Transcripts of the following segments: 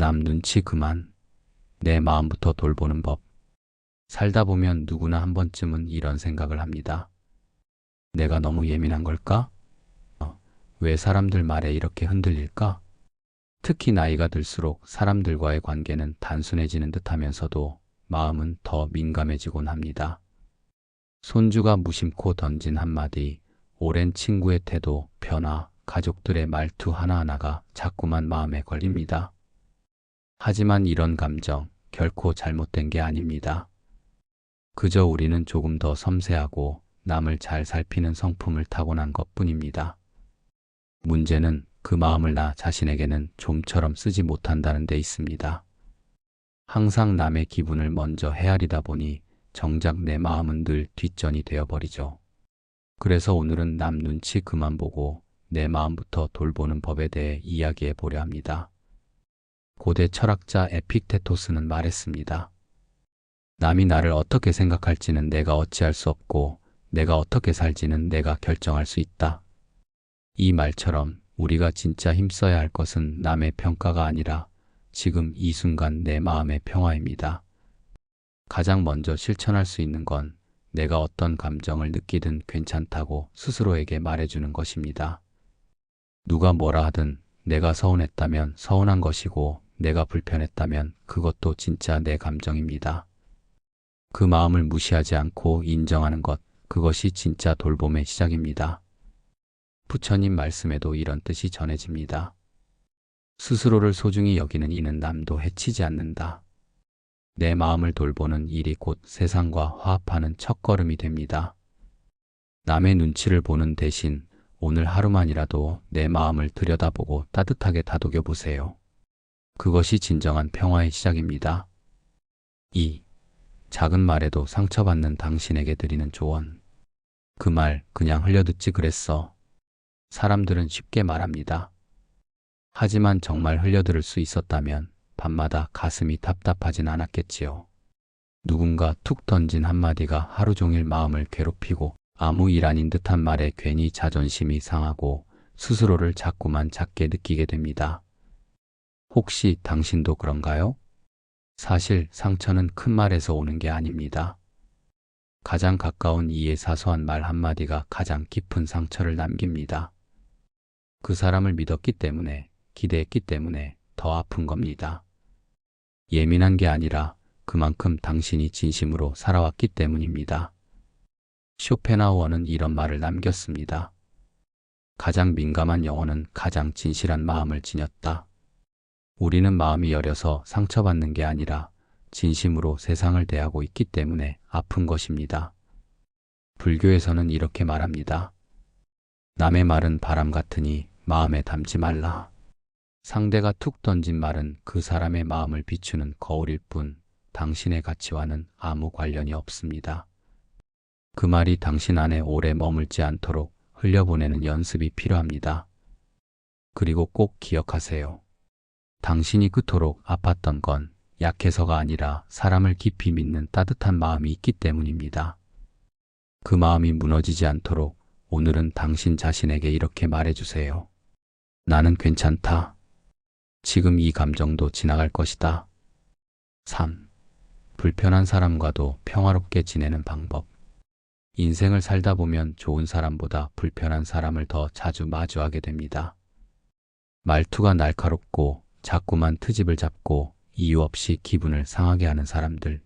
남 눈치 그만. 내 마음부터 돌보는 법. 살다 보면 누구나 한 번쯤은 이런 생각을 합니다. 내가 너무 예민한 걸까? 왜 사람들 말에 이렇게 흔들릴까? 특히 나이가 들수록 사람들과의 관계는 단순해지는 듯 하면서도 마음은 더 민감해지곤 합니다. 손주가 무심코 던진 한마디, 오랜 친구의 태도, 변화, 가족들의 말투 하나하나가 자꾸만 마음에 걸립니다. 하지만 이런 감정 결코 잘못된 게 아닙니다. 그저 우리는 조금 더 섬세하고 남을 잘 살피는 성품을 타고난 것뿐입니다. 문제는 그 마음을 나 자신에게는 좀처럼 쓰지 못한다는 데 있습니다. 항상 남의 기분을 먼저 헤아리다 보니 정작 내 마음은 늘 뒷전이 되어버리죠. 그래서 오늘은 남 눈치 그만 보고 내 마음부터 돌보는 법에 대해 이야기해 보려 합니다. 고대 철학자 에픽테토스는 말했습니다. 남이 나를 어떻게 생각할지는 내가 어찌할 수 없고 내가 어떻게 살지는 내가 결정할 수 있다. 이 말처럼 우리가 진짜 힘써야 할 것은 남의 평가가 아니라 지금 이 순간 내 마음의 평화입니다. 가장 먼저 실천할 수 있는 건 내가 어떤 감정을 느끼든 괜찮다고 스스로에게 말해주는 것입니다. 누가 뭐라 하든 내가 서운했다면 서운한 것이고 내가 불편했다면 그것도 진짜 내 감정입니다. 그 마음을 무시하지 않고 인정하는 것, 그것이 진짜 돌봄의 시작입니다. 부처님 말씀에도 이런 뜻이 전해집니다. 스스로를 소중히 여기는 이는 남도 해치지 않는다. 내 마음을 돌보는 일이 곧 세상과 화합하는 첫걸음이 됩니다. 남의 눈치를 보는 대신 오늘 하루만이라도 내 마음을 들여다보고 따뜻하게 다독여 보세요. 그것이 진정한 평화의 시작입니다. 2. 작은 말에도 상처받는 당신에게 드리는 조언. 그 말 그냥 흘려듣지 그랬어. 사람들은 쉽게 말합니다. 하지만 정말 흘려들을 수 있었다면 밤마다 가슴이 답답하진 않았겠지요. 누군가 툭 던진 한마디가 하루 종일 마음을 괴롭히고 아무 일 아닌 듯한 말에 괜히 자존심이 상하고 스스로를 자꾸만 작게 느끼게 됩니다. 혹시 당신도 그런가요? 사실 상처는 큰 말에서 오는 게 아닙니다. 가장 가까운 이의 사소한 말 한마디가 가장 깊은 상처를 남깁니다. 그 사람을 믿었기 때문에, 기대했기 때문에 더 아픈 겁니다. 예민한 게 아니라 그만큼 당신이 진심으로 살아왔기 때문입니다. 쇼펜하우어는 이런 말을 남겼습니다. 가장 민감한 영혼은 가장 진실한 마음을 지녔다. 우리는 마음이 여려서 상처받는 게 아니라 진심으로 세상을 대하고 있기 때문에 아픈 것입니다. 불교에서는 이렇게 말합니다. 남의 말은 바람 같으니 마음에 담지 말라. 상대가 툭 던진 말은 그 사람의 마음을 비추는 거울일 뿐 당신의 가치와는 아무 관련이 없습니다. 그 말이 당신 안에 오래 머물지 않도록 흘려보내는 연습이 필요합니다. 그리고 꼭 기억하세요. 당신이 그토록 아팠던 건 약해서가 아니라 사람을 깊이 믿는 따뜻한 마음이 있기 때문입니다. 그 마음이 무너지지 않도록 오늘은 당신 자신에게 이렇게 말해주세요. 나는 괜찮다. 지금 이 감정도 지나갈 것이다. 3. 불편한 사람과도 평화롭게 지내는 방법. 인생을 살다 보면 좋은 사람보다 불편한 사람을 더 자주 마주하게 됩니다. 말투가 날카롭고 자꾸만 트집을 잡고 이유 없이 기분을 상하게 하는 사람들.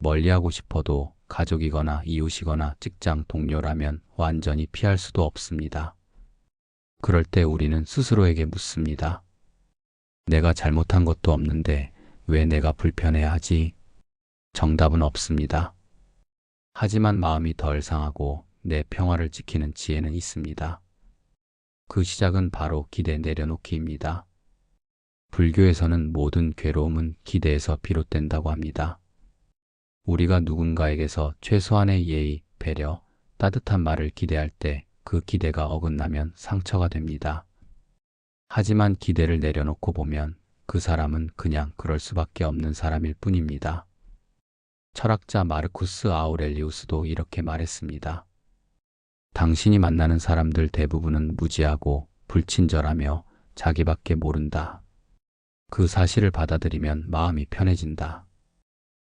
멀리하고 싶어도 가족이거나 이웃이거나 직장 동료라면 완전히 피할 수도 없습니다. 그럴 때 우리는 스스로에게 묻습니다. 내가 잘못한 것도 없는데 왜 내가 불편해야 하지? 정답은 없습니다. 하지만 마음이 덜 상하고 내 평화를 지키는 지혜는 있습니다. 그 시작은 바로 기대 내려놓기입니다. 불교에서는 모든 괴로움은 기대에서 비롯된다고 합니다. 우리가 누군가에게서 최소한의 예의, 배려, 따뜻한 말을 기대할 때 그 기대가 어긋나면 상처가 됩니다. 하지만 기대를 내려놓고 보면 그 사람은 그냥 그럴 수밖에 없는 사람일 뿐입니다. 철학자 마르쿠스 아우렐리우스도 이렇게 말했습니다. 당신이 만나는 사람들 대부분은 무지하고 불친절하며 자기밖에 모른다. 그 사실을 받아들이면 마음이 편해진다.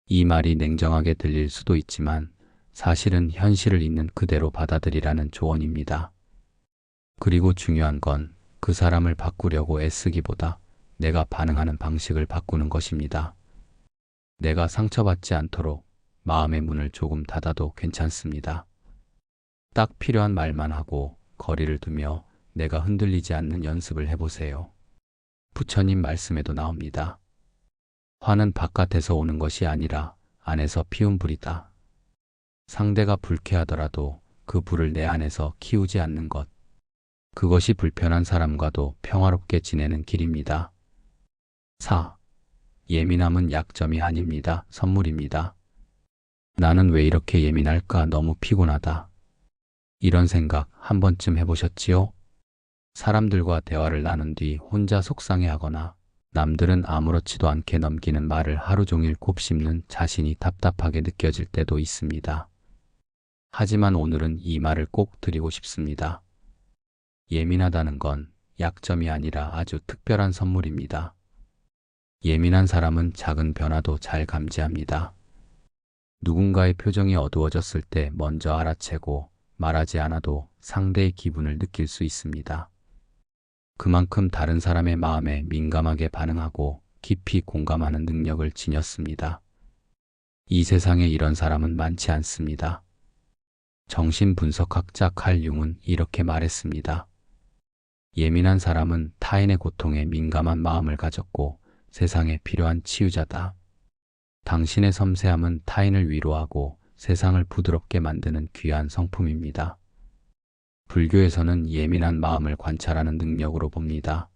이 말이 냉정하게 들릴 수도 있지만 사실은 현실을 있는 그대로 받아들이라는 조언입니다. 그리고 중요한 건 그 사람을 바꾸려고 애쓰기보다 내가 반응하는 방식을 바꾸는 것입니다. 내가 상처받지 않도록 마음의 문을 조금 닫아도 괜찮습니다. 딱 필요한 말만 하고 거리를 두며 내가 흔들리지 않는 연습을 해보세요. 부처님 말씀에도 나옵니다. 화는 바깥에서 오는 것이 아니라 안에서 피운 불이다. 상대가 불쾌하더라도 그 불을 내 안에서 키우지 않는 것. 그것이 불편한 사람과도 평화롭게 지내는 길입니다. 4. 예민함은 약점이 아닙니다. 선물입니다. 나는 왜 이렇게 예민할까? 너무 피곤하다. 이런 생각 한 번쯤 해보셨지요? 사람들과 대화를 나눈 뒤 혼자 속상해하거나 남들은 아무렇지도 않게 넘기는 말을 하루 종일 곱씹는 자신이 답답하게 느껴질 때도 있습니다. 하지만 오늘은 이 말을 꼭 드리고 싶습니다. 예민하다는 건 약점이 아니라 아주 특별한 선물입니다. 예민한 사람은 작은 변화도 잘 감지합니다. 누군가의 표정이 어두워졌을 때 먼저 알아채고 말하지 않아도 상대의 기분을 느낄 수 있습니다. 그만큼 다른 사람의 마음에 민감하게 반응하고 깊이 공감하는 능력을 지녔습니다. 이 세상에 이런 사람은 많지 않습니다. 정신분석학자 칼 융은 이렇게 말했습니다. 예민한 사람은 타인의 고통에 민감한 마음을 가졌고 세상에 필요한 치유자다. 당신의 섬세함은 타인을 위로하고 세상을 부드럽게 만드는 귀한 성품입니다. 불교에서는 예민한 마음을 관찰하는 능력으로 봅니다.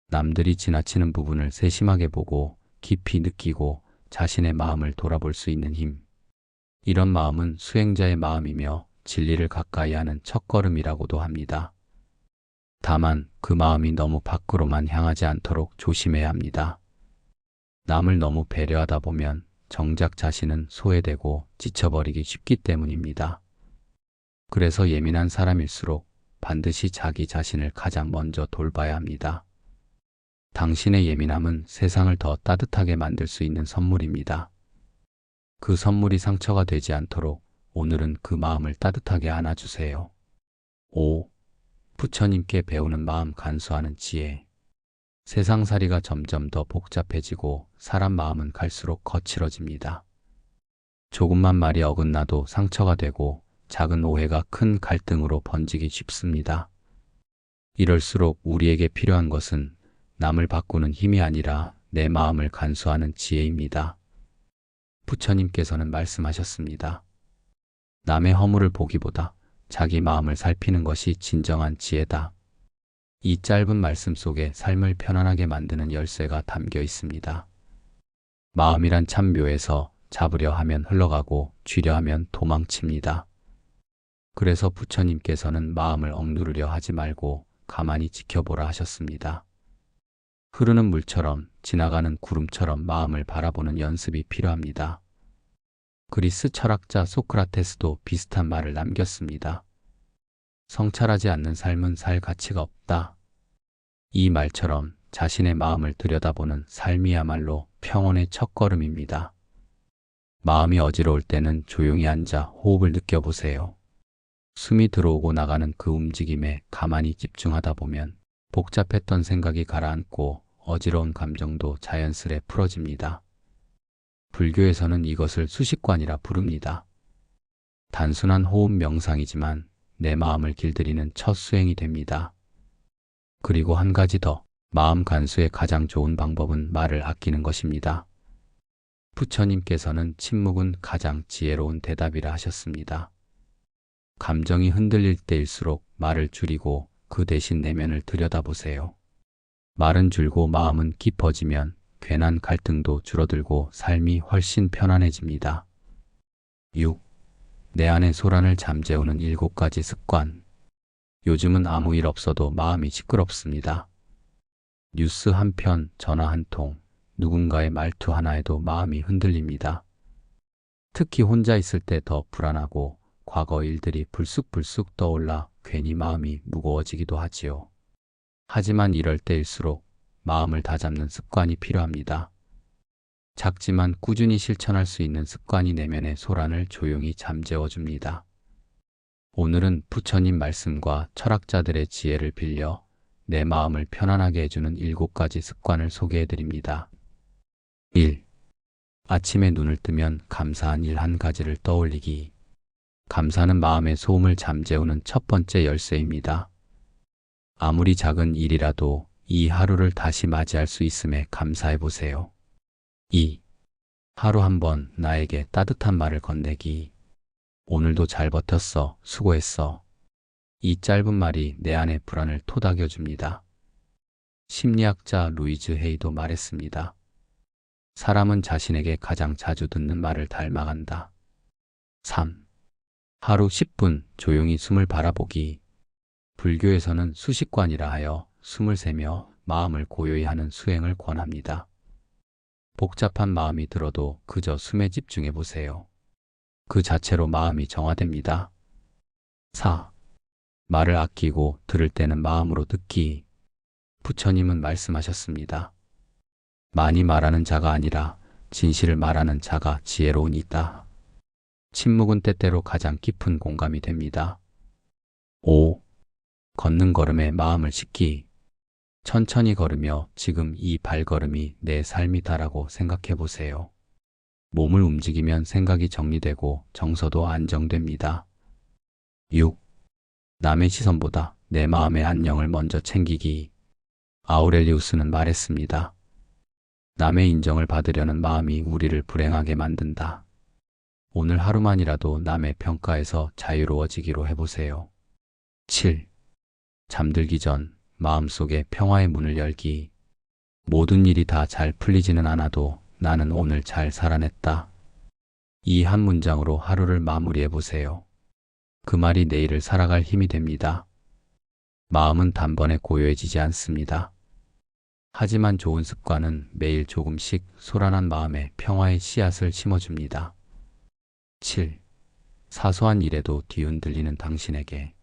남들이 지나치는 부분을 세심하게 보고 깊이 느끼고 자신의 마음을 돌아볼 수 있는 힘. 이런 마음은 수행자의 마음이며 진리를 가까이 하는 첫걸음이라고도 합니다. 다만 그 마음이 너무 밖으로만 향하지 않도록 조심해야 합니다. 남을 너무 배려하다 보면 정작 자신은 소외되고 지쳐버리기 쉽기 때문입니다. 그래서 예민한 사람일수록 반드시 자기 자신을 가장 먼저 돌봐야 합니다. 당신의 예민함은 세상을 더 따뜻하게 만들 수 있는 선물입니다. 그 선물이 상처가 되지 않도록 오늘은 그 마음을 따뜻하게 안아주세요. 5. 부처님께 배우는 마음 간수하는 지혜. 세상살이가 점점 더 복잡해지고 사람 마음은 갈수록 거칠어집니다. 조금만 말이 어긋나도 상처가 되고 작은 오해가 큰 갈등으로 번지기 쉽습니다. 이럴수록 우리에게 필요한 것은 남을 바꾸는 힘이 아니라 내 마음을 간수하는 지혜입니다. 부처님께서는 말씀하셨습니다. 남의 허물을 보기보다 자기 마음을 살피는 것이 진정한 지혜다. 이 짧은 말씀 속에 삶을 편안하게 만드는 열쇠가 담겨 있습니다. 마음이란 참 묘해서 잡으려 하면 흘러가고 쥐려 하면 도망칩니다. 그래서 부처님께서는 마음을 억누르려 하지 말고 가만히 지켜보라 하셨습니다. 흐르는 물처럼 지나가는 구름처럼 마음을 바라보는 연습이 필요합니다. 그리스 철학자 소크라테스도 비슷한 말을 남겼습니다. 성찰하지 않는 삶은 살 가치가 없다. 이 말처럼 자신의 마음을 들여다보는 삶이야말로 평온의 첫걸음입니다. 마음이 어지러울 때는 조용히 앉아 호흡을 느껴보세요. 숨이 들어오고 나가는 그 움직임에 가만히 집중하다 보면 복잡했던 생각이 가라앉고 어지러운 감정도 자연스레 풀어집니다. 불교에서는 이것을 수식관이라 부릅니다. 단순한 호흡 명상이지만 내 마음을 길들이는 첫 수행이 됩니다. 그리고 한 가지 더, 마음 간수의 가장 좋은 방법은 말을 아끼는 것입니다. 부처님께서는 침묵은 가장 지혜로운 대답이라 하셨습니다. 감정이 흔들릴 때일수록 말을 줄이고 그 대신 내면을 들여다보세요. 말은 줄고 마음은 깊어지면 괜한 갈등도 줄어들고 삶이 훨씬 편안해집니다. 6. 내 안의 소란을 잠재우는 7가지 습관. 요즘은 아무 일 없어도 마음이 시끄럽습니다. 뉴스 한 편, 전화 한 통, 누군가의 말투 하나에도 마음이 흔들립니다. 특히 혼자 있을 때 더 불안하고 과거 일들이 불쑥불쑥 떠올라 괜히 마음이 무거워지기도 하지요. 하지만 이럴 때일수록 마음을 다잡는 습관이 필요합니다. 작지만 꾸준히 실천할 수 있는 습관이 내면의 소란을 조용히 잠재워줍니다. 오늘은 부처님 말씀과 철학자들의 지혜를 빌려 내 마음을 편안하게 해주는 7가지 습관을 소개해드립니다. 1. 아침에 눈을 뜨면 감사한 일 한 가지를 떠올리기. 감사는 마음의 소음을 잠재우는 첫 번째 열쇠입니다. 아무리 작은 일이라도 이 하루를 다시 맞이할 수 있음에 감사해 보세요. 2. 하루 한 번 나에게 따뜻한 말을 건네기. 오늘도 잘 버텼어. 수고했어. 이 짧은 말이 내 안의 불안을 토닥여줍니다. 심리학자 루이즈 헤이도 말했습니다. 사람은 자신에게 가장 자주 듣는 말을 닮아간다. 3. 하루 10분 조용히 숨을 바라보기. 불교에서는 수식관이라 하여 숨을 세며 마음을 고요히 하는 수행을 권합니다. 복잡한 마음이 들어도 그저 숨에 집중해 보세요. 그 자체로 마음이 정화됩니다. 4. 말을 아끼고 들을 때는 마음으로 듣기. 부처님은 말씀하셨습니다. 많이 말하는 자가 아니라 진실을 말하는 자가 지혜로운 이다. 침묵은 때때로 가장 깊은 공감이 됩니다. 5. 걷는 걸음에 마음을 싣기. 천천히 걸으며 지금 이 발걸음이 내 삶이다라고 생각해 보세요. 몸을 움직이면 생각이 정리되고 정서도 안정됩니다. 6. 남의 시선보다 내 마음의 안녕을 먼저 챙기기. 아우렐리우스는 말했습니다. 남의 인정을 받으려는 마음이 우리를 불행하게 만든다. 오늘 하루만이라도 남의 평가에서 자유로워지기로 해보세요. 7. 잠들기 전 마음속에 평화의 문을 열기. 모든 일이 다 잘 풀리지는 않아도 나는 오늘 잘 살아냈다. 이 한 문장으로 하루를 마무리해 보세요. 그 말이 내일을 살아갈 힘이 됩니다. 마음은 단번에 고요해지지 않습니다. 하지만 좋은 습관은 매일 조금씩 소란한 마음에 평화의 씨앗을 심어줍니다. 7. 사소한 일에도 뒤흔들리는 당신에게.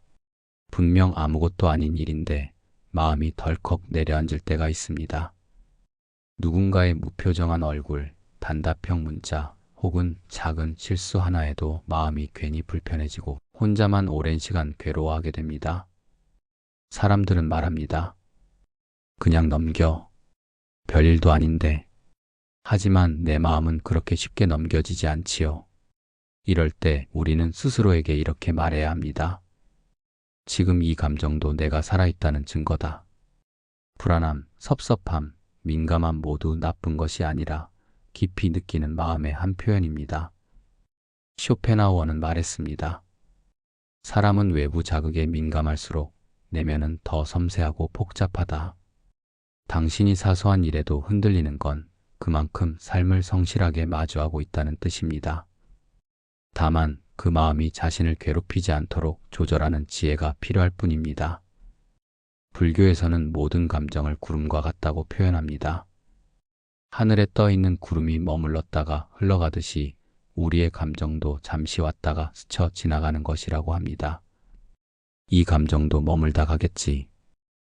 분명 아무것도 아닌 일인데 마음이 덜컥 내려앉을 때가 있습니다. 누군가의 무표정한 얼굴, 단답형 문자, 혹은 작은 실수 하나에도 마음이 괜히 불편해지고 혼자만 오랜 시간 괴로워하게 됩니다. 사람들은 말합니다. 그냥 넘겨. 별일도 아닌데. 하지만 내 마음은 그렇게 쉽게 넘겨지지 않지요. 이럴 때 우리는 스스로에게 이렇게 말해야 합니다. 지금 이 감정도 내가 살아있다는 증거다. 불안함, 섭섭함, 민감함 모두 나쁜 것이 아니라 깊이 느끼는 마음의 한 표현입니다. 쇼펜하우어는 말했습니다. 사람은 외부 자극에 민감할수록 내면은 더 섬세하고 복잡하다. 당신이 사소한 일에도 흔들리는 건 그만큼 삶을 성실하게 마주하고 있다는 뜻입니다. 다만 그 마음이 자신을 괴롭히지 않도록 조절하는 지혜가 필요할 뿐입니다. 불교에서는 모든 감정을 구름과 같다고 표현합니다. 하늘에 떠 있는 구름이 머물렀다가 흘러가듯이 우리의 감정도 잠시 왔다가 스쳐 지나가는 것이라고 합니다. 이 감정도 머물다 가겠지.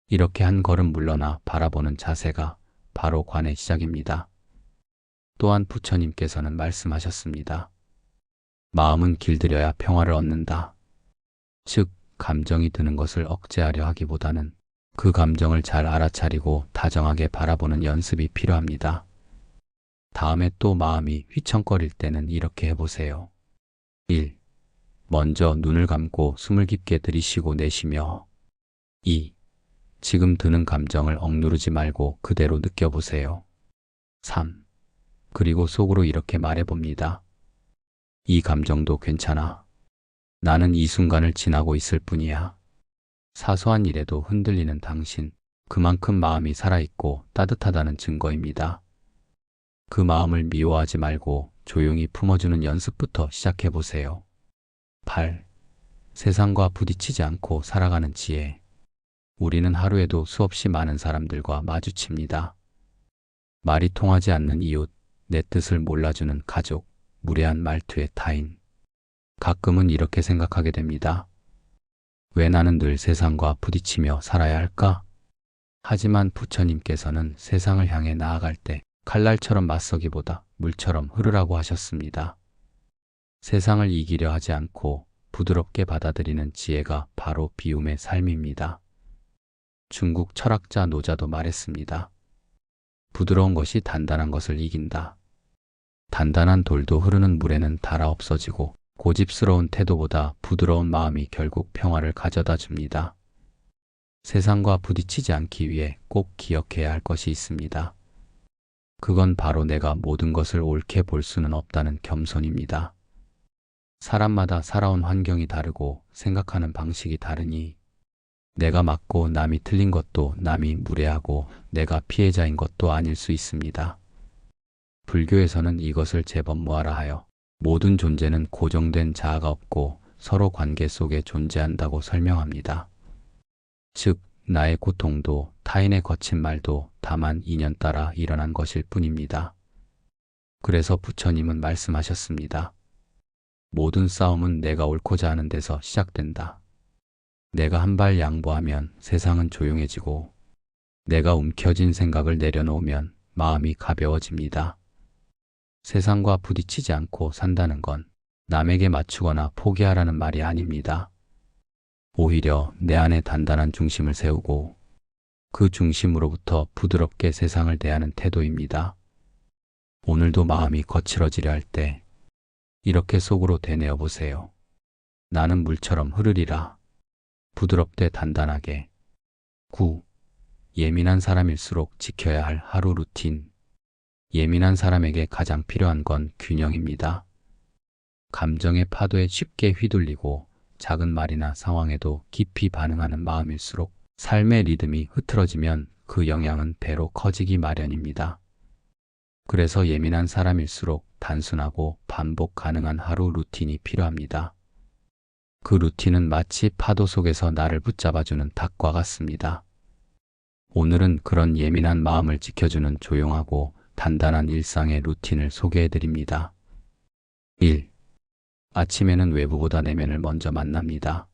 이렇게 한 걸음 물러나 바라보는 자세가 바로 관의 시작입니다. 또한 부처님께서는 말씀하셨습니다. 마음은 길들여야 평화를 얻는다. 즉, 감정이 드는 것을 억제하려 하기보다는 그 감정을 잘 알아차리고 다정하게 바라보는 연습이 필요합니다. 다음에 또 마음이 휘청거릴 때는 이렇게 해보세요. 1. 먼저 눈을 감고 숨을 깊게 들이쉬고 내쉬며. 2. 지금 드는 감정을 억누르지 말고 그대로 느껴보세요. 3. 그리고 속으로 이렇게 말해봅니다. 이 감정도 괜찮아. 나는 이 순간을 지나고 있을 뿐이야. 사소한 일에도 흔들리는 당신, 그만큼 마음이 살아있고 따뜻하다는 증거입니다. 그 마음을 미워하지 말고 조용히 품어주는 연습부터 시작해보세요. 8. 세상과 부딪히지 않고 살아가는 지혜. 우리는 하루에도 수없이 많은 사람들과 마주칩니다. 말이 통하지 않는 이웃, 내 뜻을 몰라주는 가족, 무례한 말투의 타인. 가끔은 이렇게 생각하게 됩니다. 왜 나는 늘 세상과 부딪히며 살아야 할까? 하지만 부처님께서는 세상을 향해 나아갈 때 칼날처럼 맞서기보다 물처럼 흐르라고 하셨습니다. 세상을 이기려 하지 않고 부드럽게 받아들이는 지혜가 바로 비움의 삶입니다. 중국 철학자 노자도 말했습니다. 부드러운 것이 단단한 것을 이긴다. 단단한 돌도 흐르는 물에는 닳아 없어지고 고집스러운 태도보다 부드러운 마음이 결국 평화를 가져다 줍니다. 세상과 부딪히지 않기 위해 꼭 기억해야 할 것이 있습니다. 그건 바로 내가 모든 것을 옳게 볼 수는 없다는 겸손입니다. 사람마다 살아온 환경이 다르고 생각하는 방식이 다르니 내가 맞고 남이 틀린 것도 남이 무례하고 내가 피해자인 것도 아닐 수 있습니다. 불교에서는 이것을 재범무하라 하여 모든 존재는 고정된 자아가 없고 서로 관계 속에 존재한다고 설명합니다. 즉, 나의 고통도 타인의 거친 말도 다만 인연 따라 일어난 것일 뿐입니다. 그래서 부처님은 말씀하셨습니다. 모든 싸움은 내가 옳고자 하는 데서 시작된다. 내가 한 발 양보하면 세상은 조용해지고 내가 움켜쥔 생각을 내려놓으면 마음이 가벼워집니다. 세상과 부딪히지 않고 산다는 건 남에게 맞추거나 포기하라는 말이 아닙니다. 오히려 내 안에 단단한 중심을 세우고 그 중심으로부터 부드럽게 세상을 대하는 태도입니다. 오늘도 마음이 거칠어지려 할 때 이렇게 속으로 되뇌어 보세요. 나는 물처럼 흐르리라. 부드럽되 단단하게. 9. 예민한 사람일수록 지켜야 할 하루 루틴. 예민한 사람에게 가장 필요한 건 균형입니다. 감정의 파도에 쉽게 휘둘리고 작은 말이나 상황에도 깊이 반응하는 마음일수록 삶의 리듬이 흐트러지면 그 영향은 배로 커지기 마련입니다. 그래서 예민한 사람일수록 단순하고 반복 가능한 하루 루틴이 필요합니다. 그 루틴은 마치 파도 속에서 나를 붙잡아주는 닭과 같습니다. 오늘은 그런 예민한 마음을 지켜주는 조용하고 단단한 일상의 루틴을 소개해드립니다. 1. 아침에는 외부보다 내면을 먼저 만납니다.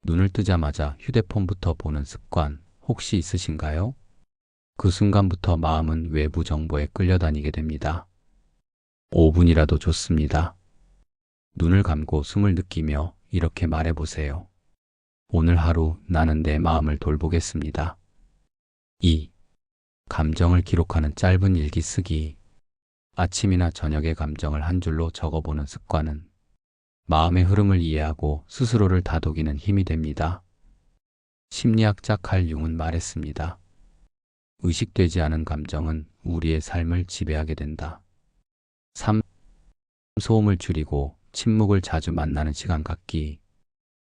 눈을 뜨자마자 휴대폰부터 보는 습관 혹시 있으신가요? 그 순간부터 마음은 외부 정보에 끌려다니게 됩니다. 5분이라도 좋습니다. 눈을 감고 숨을 느끼며 이렇게 말해보세요. 오늘 하루 나는 내 마음을 돌보겠습니다. 2. 감정을 기록하는 짧은 일기 쓰기. 아침이나 저녁의 감정을 한 줄로 적어보는 습관은 마음의 흐름을 이해하고 스스로를 다독이는 힘이 됩니다. 심리학자 칼 융은 말했습니다. 의식되지 않은 감정은 우리의 삶을 지배하게 된다. 3. 소음을 줄이고 침묵을 자주 만나는 시간 갖기.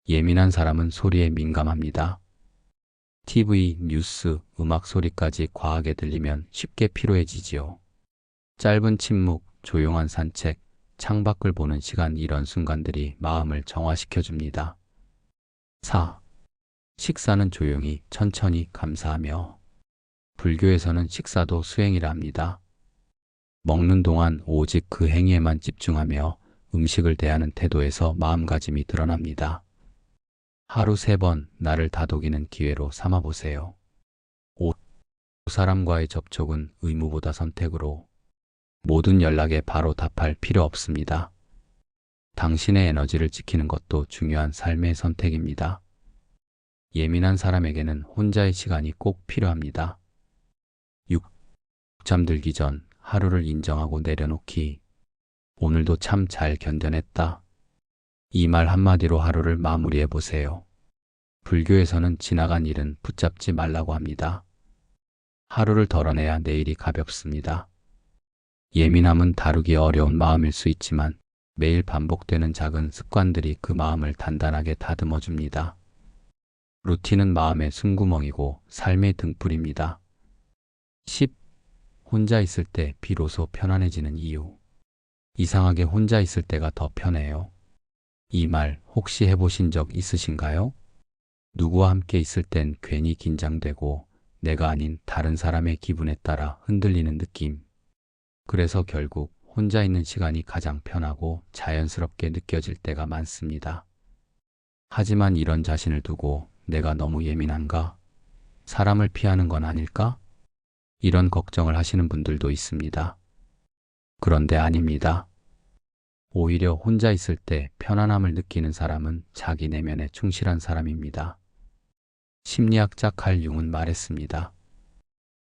예민한 사람은 소리에 민감합니다. TV, 뉴스, 음악 소리까지 과하게 들리면 쉽게 피로해지지요. 짧은 침묵, 조용한 산책, 창밖을 보는 시간 이런 순간들이 마음을 정화시켜줍니다. 4. 식사는 조용히 천천히 감사하며. 불교에서는 식사도 수행이라 합니다. 먹는 동안 오직 그 행위에만 집중하며 음식을 대하는 태도에서 마음가짐이 드러납니다. 하루 3번 나를 다독이는 기회로 삼아보세요. 5. 사람과의 접촉은 의무보다 선택으로. 모든 연락에 바로 답할 필요 없습니다. 당신의 에너지를 지키는 것도 중요한 삶의 선택입니다. 예민한 사람에게는 혼자의 시간이 꼭 필요합니다. 6. 잠들기 전 하루를 인정하고 내려놓기. 오늘도 참 잘 견뎌냈다. 이 말 한마디로 하루를 마무리해 보세요. 불교에서는 지나간 일은 붙잡지 말라고 합니다. 하루를 덜어내야 내일이 가볍습니다. 예민함은 다루기 어려운 마음일 수 있지만 매일 반복되는 작은 습관들이 그 마음을 단단하게 다듬어 줍니다. 루틴은 마음의 숨구멍이고 삶의 등불입니다. 10. 혼자 있을 때 비로소 편안해지는 이유. 이상하게 혼자 있을 때가 더 편해요. 이 말 혹시 해보신 적 있으신가요? 누구와 함께 있을 땐 괜히 긴장되고 내가 아닌 다른 사람의 기분에 따라 흔들리는 느낌. 그래서 결국 혼자 있는 시간이 가장 편하고 자연스럽게 느껴질 때가 많습니다. 하지만 이런 자신을 두고 내가 너무 예민한가? 사람을 피하는 건 아닐까? 이런 걱정을 하시는 분들도 있습니다. 그런데 아닙니다. 오히려 혼자 있을 때 편안함을 느끼는 사람은 자기 내면에 충실한 사람입니다. 심리학자 칼 융은 말했습니다.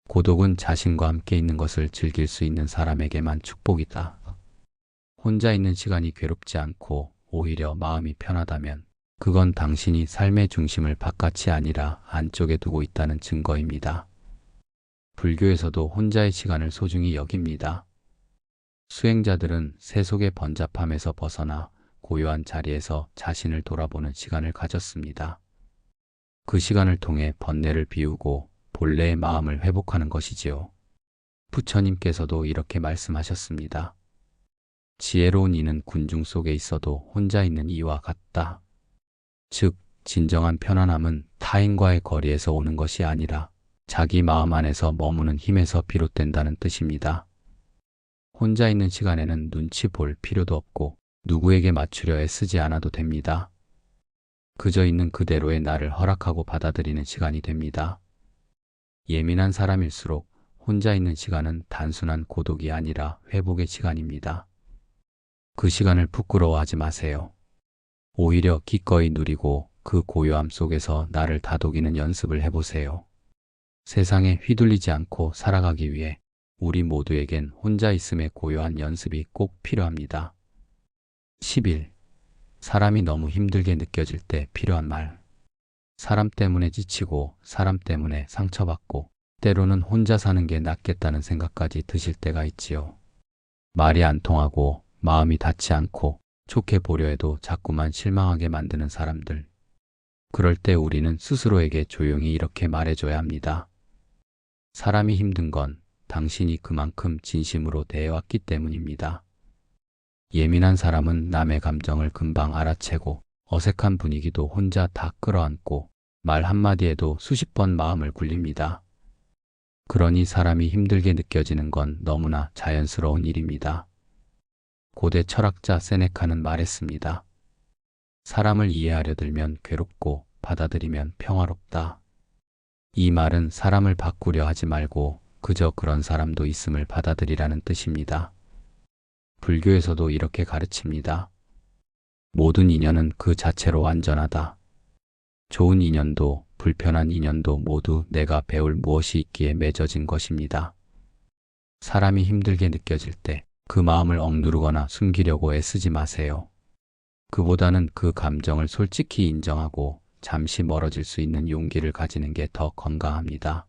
고독은 자신과 함께 있는 것을 즐길 수 있는 사람에게만 축복이다. 혼자 있는 시간이 괴롭지 않고 오히려 마음이 편하다면 그건 당신이 삶의 중심을 바깥이 아니라 안쪽에 두고 있다는 증거입니다. 불교에서도 혼자의 시간을 소중히 여깁니다. 수행자들은 세속의 번잡함에서 벗어나 고요한 자리에서 자신을 돌아보는 시간을 가졌습니다. 그 시간을 통해 번뇌를 비우고 본래의 마음을 회복하는 것이지요. 부처님께서도 이렇게 말씀하셨습니다. 지혜로운 이는 군중 속에 있어도 혼자 있는 이와 같다. 즉, 진정한 편안함은 타인과의 거리에서 오는 것이 아니라 자기 마음 안에서 머무는 힘에서 비롯된다는 뜻입니다. 혼자 있는 시간에는 눈치 볼 필요도 없고 누구에게 맞추려 애쓰지 않아도 됩니다. 그저 있는 그대로의 나를 허락하고 받아들이는 시간이 됩니다. 예민한 사람일수록 혼자 있는 시간은 단순한 고독이 아니라 회복의 시간입니다. 그 시간을 부끄러워하지 마세요. 오히려 기꺼이 누리고 그 고요함 속에서 나를 다독이는 연습을 해보세요. 세상에 휘둘리지 않고 살아가기 위해 우리 모두에겐 혼자 있음의 고요한 연습이 꼭 필요합니다. 10일. 사람이 너무 힘들게 느껴질 때 필요한 말. 사람 때문에 지치고 사람 때문에 상처받고 때로는 혼자 사는 게 낫겠다는 생각까지 드실 때가 있지요. 말이 안 통하고 마음이 닿지 않고 좋게 보려 해도 자꾸만 실망하게 만드는 사람들. 그럴 때 우리는 스스로에게 조용히 이렇게 말해줘야 합니다. 사람이 힘든 건 당신이 그만큼 진심으로 대해왔기 때문입니다. 예민한 사람은 남의 감정을 금방 알아채고 어색한 분위기도 혼자 다 끌어안고 말 한마디에도 수십 번 마음을 굴립니다. 그러니 사람이 힘들게 느껴지는 건 너무나 자연스러운 일입니다. 고대 철학자 세네카는 말했습니다. 사람을 이해하려 들면 괴롭고 받아들이면 평화롭다. 이 말은 사람을 바꾸려 하지 말고 그저 그런 사람도 있음을 받아들이라는 뜻입니다. 불교에서도 이렇게 가르칩니다. 모든 인연은 그 자체로 완전하다. 좋은 인연도 불편한 인연도 모두 내가 배울 무엇이 있기에 맺어진 것입니다. 사람이 힘들게 느껴질 때 그 마음을 억누르거나 숨기려고 애쓰지 마세요. 그보다는 그 감정을 솔직히 인정하고 잠시 멀어질 수 있는 용기를 가지는 게 더 건강합니다.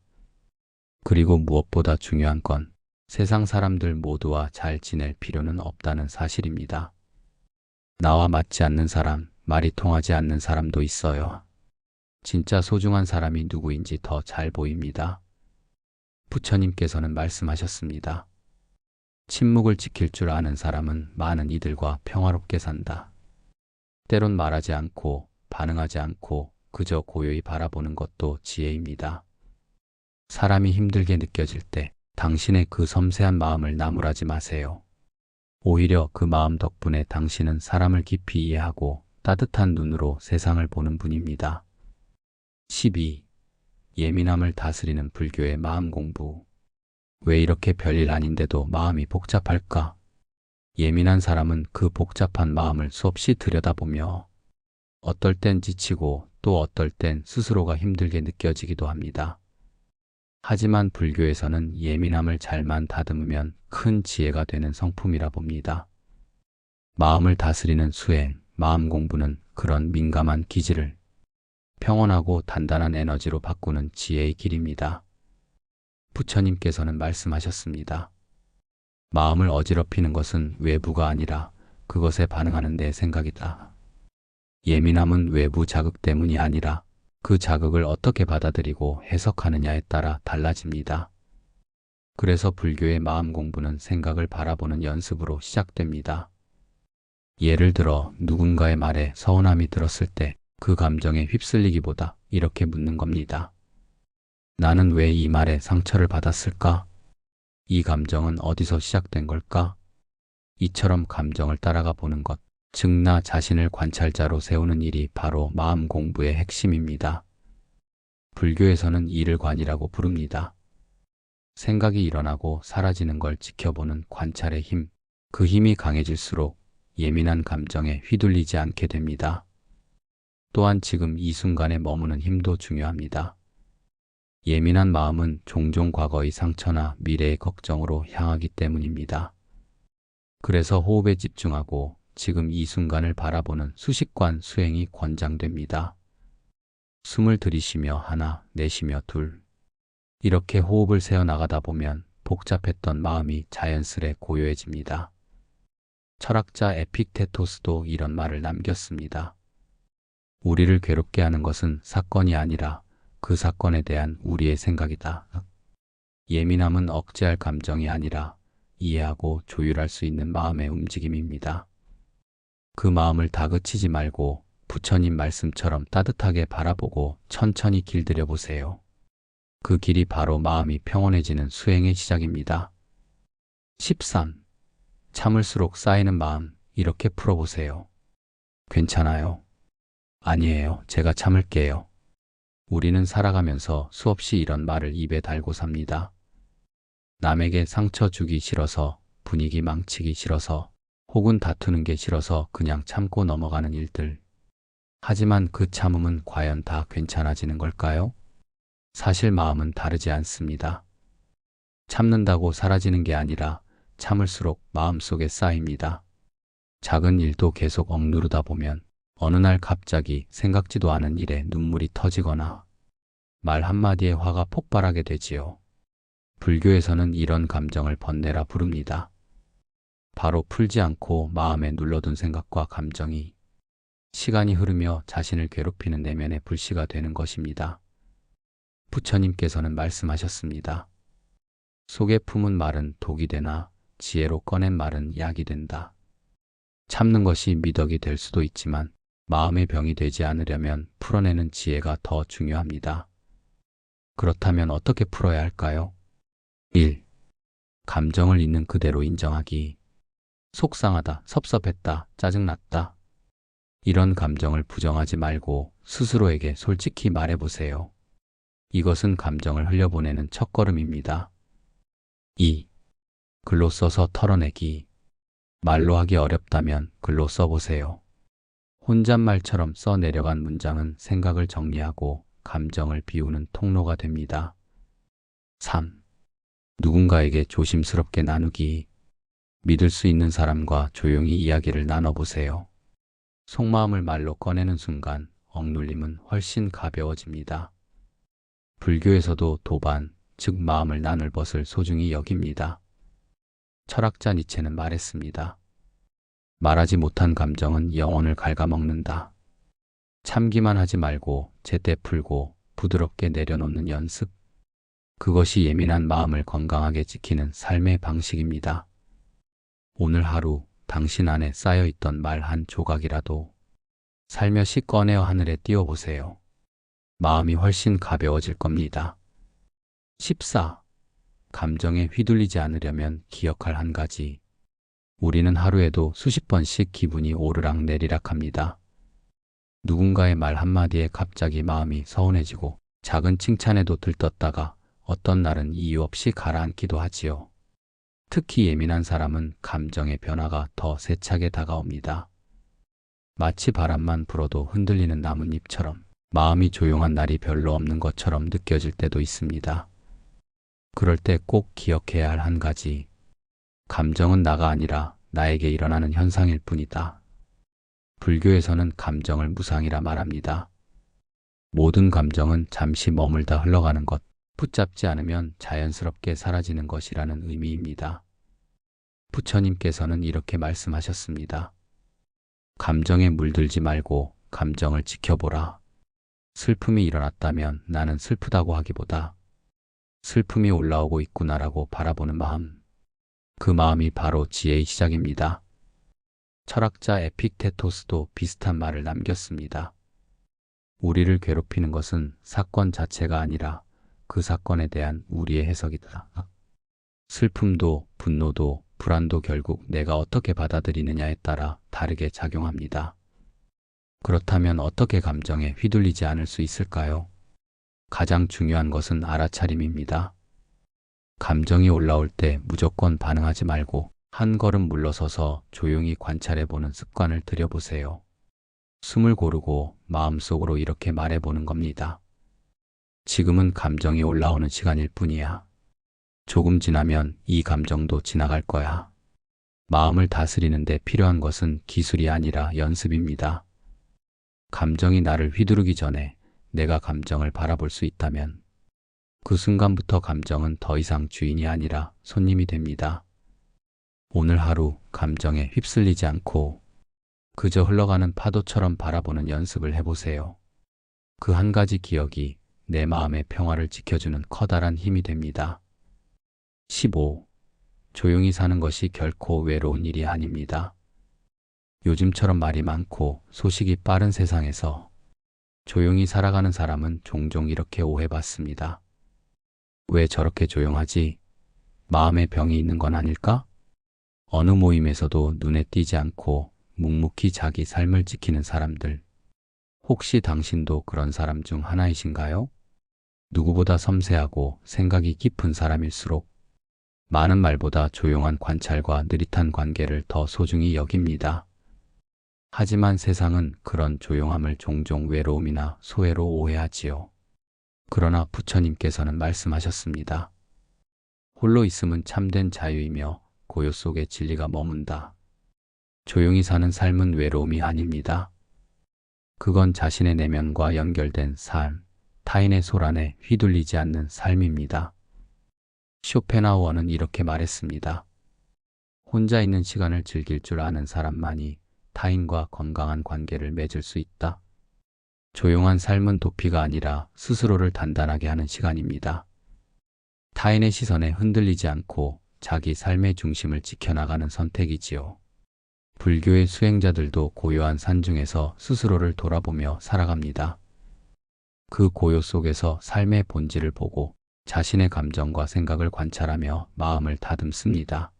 그리고 무엇보다 중요한 건 세상 사람들 모두와 잘 지낼 필요는 없다는 사실입니다. 나와 맞지 않는 사람, 말이 통하지 않는 사람도 있어요. 진짜 소중한 사람이 누구인지 더 잘 보입니다. 부처님께서는 말씀하셨습니다. 침묵을 지킬 줄 아는 사람은 많은 이들과 평화롭게 산다. 때론 말하지 않고 반응하지 않고 그저 고요히 바라보는 것도 지혜입니다. 사람이 힘들게 느껴질 때 당신의 그 섬세한 마음을 나무라지 마세요. 오히려 그 마음 덕분에 당신은 사람을 깊이 이해하고 따뜻한 눈으로 세상을 보는 분입니다. 12. 예민함을 다스리는 불교의 마음 공부. 왜 이렇게 별일 아닌데도 마음이 복잡할까? 예민한 사람은 그 복잡한 마음을 수없이 들여다보며 어떨 땐 지치고 또 어떨 땐 스스로가 힘들게 느껴지기도 합니다. 하지만 불교에서는 예민함을 잘만 다듬으면 큰 지혜가 되는 성품이라 봅니다. 마음을 다스리는 수행, 마음 공부는 그런 민감한 기질을 평온하고 단단한 에너지로 바꾸는 지혜의 길입니다. 부처님께서는 말씀하셨습니다. 마음을 어지럽히는 것은 외부가 아니라 그것에 반응하는 내 생각이다. 예민함은 외부 자극 때문이 아니라 그 자극을 어떻게 받아들이고 해석하느냐에 따라 달라집니다. 그래서 불교의 마음 공부는 생각을 바라보는 연습으로 시작됩니다. 예를 들어 누군가의 말에 서운함이 들었을 때 그 감정에 휩쓸리기보다 이렇게 묻는 겁니다. 나는 왜 이 말에 상처를 받았을까? 이 감정은 어디서 시작된 걸까? 이처럼 감정을 따라가 보는 것, 즉 나 자신을 관찰자로 세우는 일이 바로 마음 공부의 핵심입니다. 불교에서는 이를 관이라고 부릅니다. 생각이 일어나고 사라지는 걸 지켜보는 관찰의 힘, 그 힘이 강해질수록 예민한 감정에 휘둘리지 않게 됩니다. 또한 지금 이 순간에 머무는 힘도 중요합니다. 예민한 마음은 종종 과거의 상처나 미래의 걱정으로 향하기 때문입니다. 그래서 호흡에 집중하고 지금 이 순간을 바라보는 수식관 수행이 권장됩니다. 숨을 들이쉬며 하나, 내쉬며 둘. 이렇게 호흡을 세어 나가다 보면 복잡했던 마음이 자연스레 고요해집니다. 철학자 에픽테토스도 이런 말을 남겼습니다. 우리를 괴롭게 하는 것은 사건이 아니라 그 사건에 대한 우리의 생각이다. 예민함은 억제할 감정이 아니라 이해하고 조율할 수 있는 마음의 움직임입니다. 그 마음을 다그치지 말고 부처님 말씀처럼 따뜻하게 바라보고 천천히 길들여 보세요. 그 길이 바로 마음이 평온해지는 수행의 시작입니다. 13. 참을수록 쌓이는 마음, 이렇게 풀어보세요. 괜찮아요. 아니에요. 제가 참을게요. 우리는 살아가면서 수없이 이런 말을 입에 달고 삽니다. 남에게 상처 주기 싫어서, 분위기 망치기 싫어서, 혹은 다투는 게 싫어서 그냥 참고 넘어가는 일들. 하지만 그 참음은 과연 다 괜찮아지는 걸까요? 사실 마음은 다르지 않습니다. 참는다고 사라지는 게 아니라 참을수록 마음속에 쌓입니다. 작은 일도 계속 억누르다 보면 어느 날 갑자기 생각지도 않은 일에 눈물이 터지거나 말 한마디에 화가 폭발하게 되지요. 불교에서는 이런 감정을 번뇌라 부릅니다. 바로 풀지 않고 마음에 눌러둔 생각과 감정이 시간이 흐르며 자신을 괴롭히는 내면의 불씨가 되는 것입니다. 부처님께서는 말씀하셨습니다. 속에 품은 말은 독이 되나 지혜로 꺼낸 말은 약이 된다. 참는 것이 미덕이 될 수도 있지만 마음의 병이 되지 않으려면 풀어내는 지혜가 더 중요합니다. 그렇다면 어떻게 풀어야 할까요? 1. 감정을 있는 그대로 인정하기. 속상하다, 섭섭했다, 짜증났다. 이런 감정을 부정하지 말고 스스로에게 솔직히 말해보세요. 이것은 감정을 흘려보내는 첫걸음입니다. 2. 글로 써서 털어내기. 말로 하기 어렵다면 글로 써보세요. 혼잣말처럼 써내려간 문장은 생각을 정리하고 감정을 비우는 통로가 됩니다. 3. 누군가에게 조심스럽게 나누기. 믿을 수 있는 사람과 조용히 이야기를 나눠보세요. 속마음을 말로 꺼내는 순간 억눌림은 훨씬 가벼워집니다. 불교에서도 도반, 즉 마음을 나눌 것을 소중히 여깁니다. 철학자 니체는 말했습니다. 말하지 못한 감정은 영혼을 갉아먹는다. 참기만 하지 말고 제때 풀고 부드럽게 내려놓는 연습. 그것이 예민한 마음을 건강하게 지키는 삶의 방식입니다. 오늘 하루 당신 안에 쌓여있던 말 한 조각이라도 살며시 꺼내어 하늘에 띄워보세요. 마음이 훨씬 가벼워질 겁니다. 14. 감정에 휘둘리지 않으려면 기억할 한 가지. 우리는 하루에도 수십 번씩 기분이 오르락 내리락 합니다. 누군가의 말 한마디에 갑자기 마음이 서운해지고 작은 칭찬에도 들떴다가 어떤 날은 이유 없이 가라앉기도 하지요. 특히 예민한 사람은 감정의 변화가 더 세차게 다가옵니다. 마치 바람만 불어도 흔들리는 나뭇잎처럼 마음이 조용한 날이 별로 없는 것처럼 느껴질 때도 있습니다. 그럴 때 꼭 기억해야 할 한 가지. 감정은 나가 아니라 나에게 일어나는 현상일 뿐이다. 불교에서는 감정을 무상이라 말합니다. 모든 감정은 잠시 머물다 흘러가는 것, 붙잡지 않으면 자연스럽게 사라지는 것이라는 의미입니다. 부처님께서는 이렇게 말씀하셨습니다. 감정에 물들지 말고 감정을 지켜보라. 슬픔이 일어났다면 나는 슬프다고 하기보다 슬픔이 올라오고 있구나라고 바라보는 마음. 그 마음이 바로 지혜의 시작입니다. 철학자 에픽테토스도 비슷한 말을 남겼습니다. 우리를 괴롭히는 것은 사건 자체가 아니라 그 사건에 대한 우리의 해석이다. 슬픔도 분노도 불안도 결국 내가 어떻게 받아들이느냐에 따라 다르게 작용합니다. 그렇다면 어떻게 감정에 휘둘리지 않을 수 있을까요? 가장 중요한 것은 알아차림입니다. 감정이 올라올 때 무조건 반응하지 말고 한 걸음 물러서서 조용히 관찰해보는 습관을 들여보세요. 숨을 고르고 마음속으로 이렇게 말해보는 겁니다. 지금은 감정이 올라오는 시간일 뿐이야. 조금 지나면 이 감정도 지나갈 거야. 마음을 다스리는 데 필요한 것은 기술이 아니라 연습입니다. 감정이 나를 휘두르기 전에 내가 감정을 바라볼 수 있다면 그 순간부터 감정은 더 이상 주인이 아니라 손님이 됩니다. 오늘 하루 감정에 휩쓸리지 않고 그저 흘러가는 파도처럼 바라보는 연습을 해보세요. 그 한 가지 기억이 내 마음의 평화를 지켜주는 커다란 힘이 됩니다. 15. 조용히 사는 것이 결코 외로운 일이 아닙니다. 요즘처럼 말이 많고 소식이 빠른 세상에서 조용히 살아가는 사람은 종종 이렇게 오해받습니다. 왜 저렇게 조용하지? 마음에 병이 있는 건 아닐까? 어느 모임에서도 눈에 띄지 않고 묵묵히 자기 삶을 지키는 사람들. 혹시 당신도 그런 사람 중 하나이신가요? 누구보다 섬세하고 생각이 깊은 사람일수록 많은 말보다 조용한 관찰과 느릿한 관계를 더 소중히 여깁니다. 하지만 세상은 그런 조용함을 종종 외로움이나 소외로 오해하지요. 그러나 부처님께서는 말씀하셨습니다. 홀로 있음은 참된 자유이며 고요 속에 진리가 머문다. 조용히 사는 삶은 외로움이 아닙니다. 그건 자신의 내면과 연결된 삶, 타인의 소란에 휘둘리지 않는 삶입니다. 쇼펜하우어는 이렇게 말했습니다. 혼자 있는 시간을 즐길 줄 아는 사람만이 타인과 건강한 관계를 맺을 수 있다. 조용한 삶은 도피가 아니라 스스로를 단단하게 하는 시간입니다. 타인의 시선에 흔들리지 않고 자기 삶의 중심을 지켜나가는 선택이지요. 불교의 수행자들도 고요한 산중에서 스스로를 돌아보며 살아갑니다. 그 고요 속에서 삶의 본질을 보고 자신의 감정과 생각을 관찰하며 마음을 다듬습니다.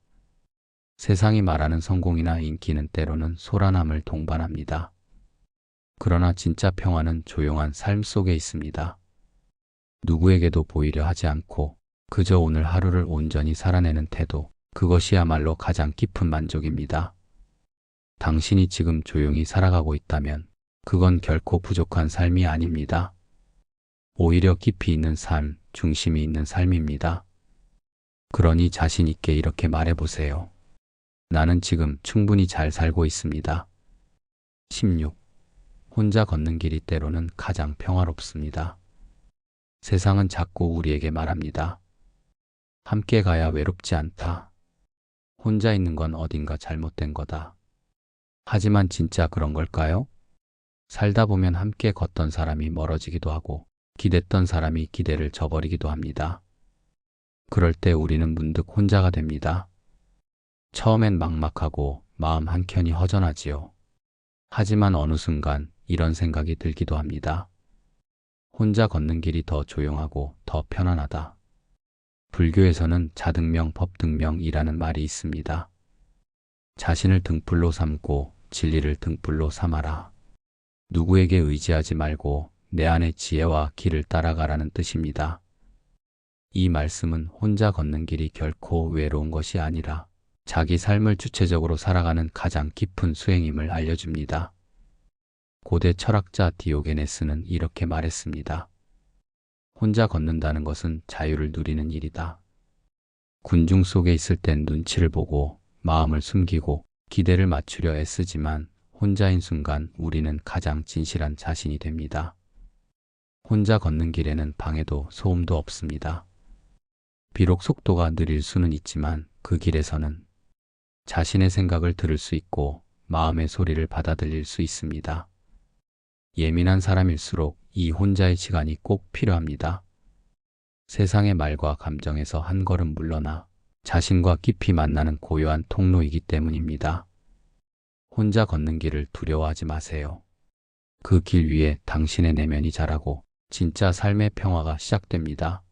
세상이 말하는 성공이나 인기는 때로는 소란함을 동반합니다. 그러나 진짜 평화는 조용한 삶 속에 있습니다. 누구에게도 보이려 하지 않고 그저 오늘 하루를 온전히 살아내는 태도, 그것이야말로 가장 깊은 만족입니다. 당신이 지금 조용히 살아가고 있다면 그건 결코 부족한 삶이 아닙니다. 오히려 깊이 있는 삶, 중심이 있는 삶입니다. 그러니 자신 있게 이렇게 말해보세요. 나는 지금 충분히 잘 살고 있습니다. 16. 혼자 걷는 길이 때로는 가장 평화롭습니다. 세상은 자꾸 우리에게 말합니다. 함께 가야 외롭지 않다. 혼자 있는 건 어딘가 잘못된 거다. 하지만 진짜 그런 걸까요? 살다 보면 함께 걷던 사람이 멀어지기도 하고 기댔던 사람이 기대를 저버리기도 합니다. 그럴 때 우리는 문득 혼자가 됩니다. 처음엔 막막하고 마음 한켠이 허전하지요. 하지만 어느 순간 이런 생각이 들기도 합니다. 혼자 걷는 길이 더 조용하고 더 편안하다. 불교에서는 자등명 법등명이라는 말이 있습니다. 자신을 등불로 삼고 진리를 등불로 삼아라. 누구에게 의지하지 말고 내 안의 지혜와 길을 따라가라는 뜻입니다. 이 말씀은 혼자 걷는 길이 결코 외로운 것이 아니라 자기 삶을 주체적으로 살아가는 가장 깊은 수행임을 알려줍니다. 고대 철학자 디오게네스는 이렇게 말했습니다. 혼자 걷는다는 것은 자유를 누리는 일이다. 군중 속에 있을 땐 눈치를 보고 마음을 숨기고 기대를 맞추려 애쓰지만 혼자인 순간 우리는 가장 진실한 자신이 됩니다. 혼자 걷는 길에는 방해도 소음도 없습니다. 비록 속도가 느릴 수는 있지만 그 길에서는 자신의 생각을 들을 수 있고 마음의 소리를 받아들일 수 있습니다. 예민한 사람일수록 이 혼자의 시간이 꼭 필요합니다. 세상의 말과 감정에서 한 걸음 물러나 자신과 깊이 만나는 고요한 통로이기 때문입니다. 혼자 걷는 길을 두려워하지 마세요. 그 길 위에 당신의 내면이 자라고 진짜 삶의 평화가 시작됩니다.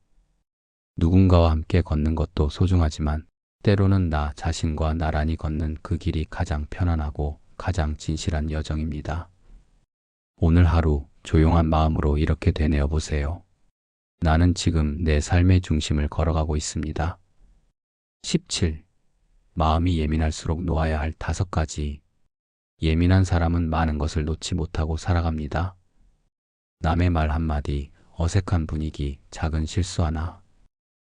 누군가와 함께 걷는 것도 소중하지만 때로는 나 자신과 나란히 걷는 그 길이 가장 편안하고 가장 진실한 여정입니다. 오늘 하루 조용한 마음으로 이렇게 되뇌어 보세요. 나는 지금 내 삶의 중심을 걸어가고 있습니다. 17. 마음이 예민할수록 놓아야 할 5가지. 예민한 사람은 많은 것을 놓지 못하고 살아갑니다. 남의 말 한마디, 어색한 분위기, 작은 실수 하나.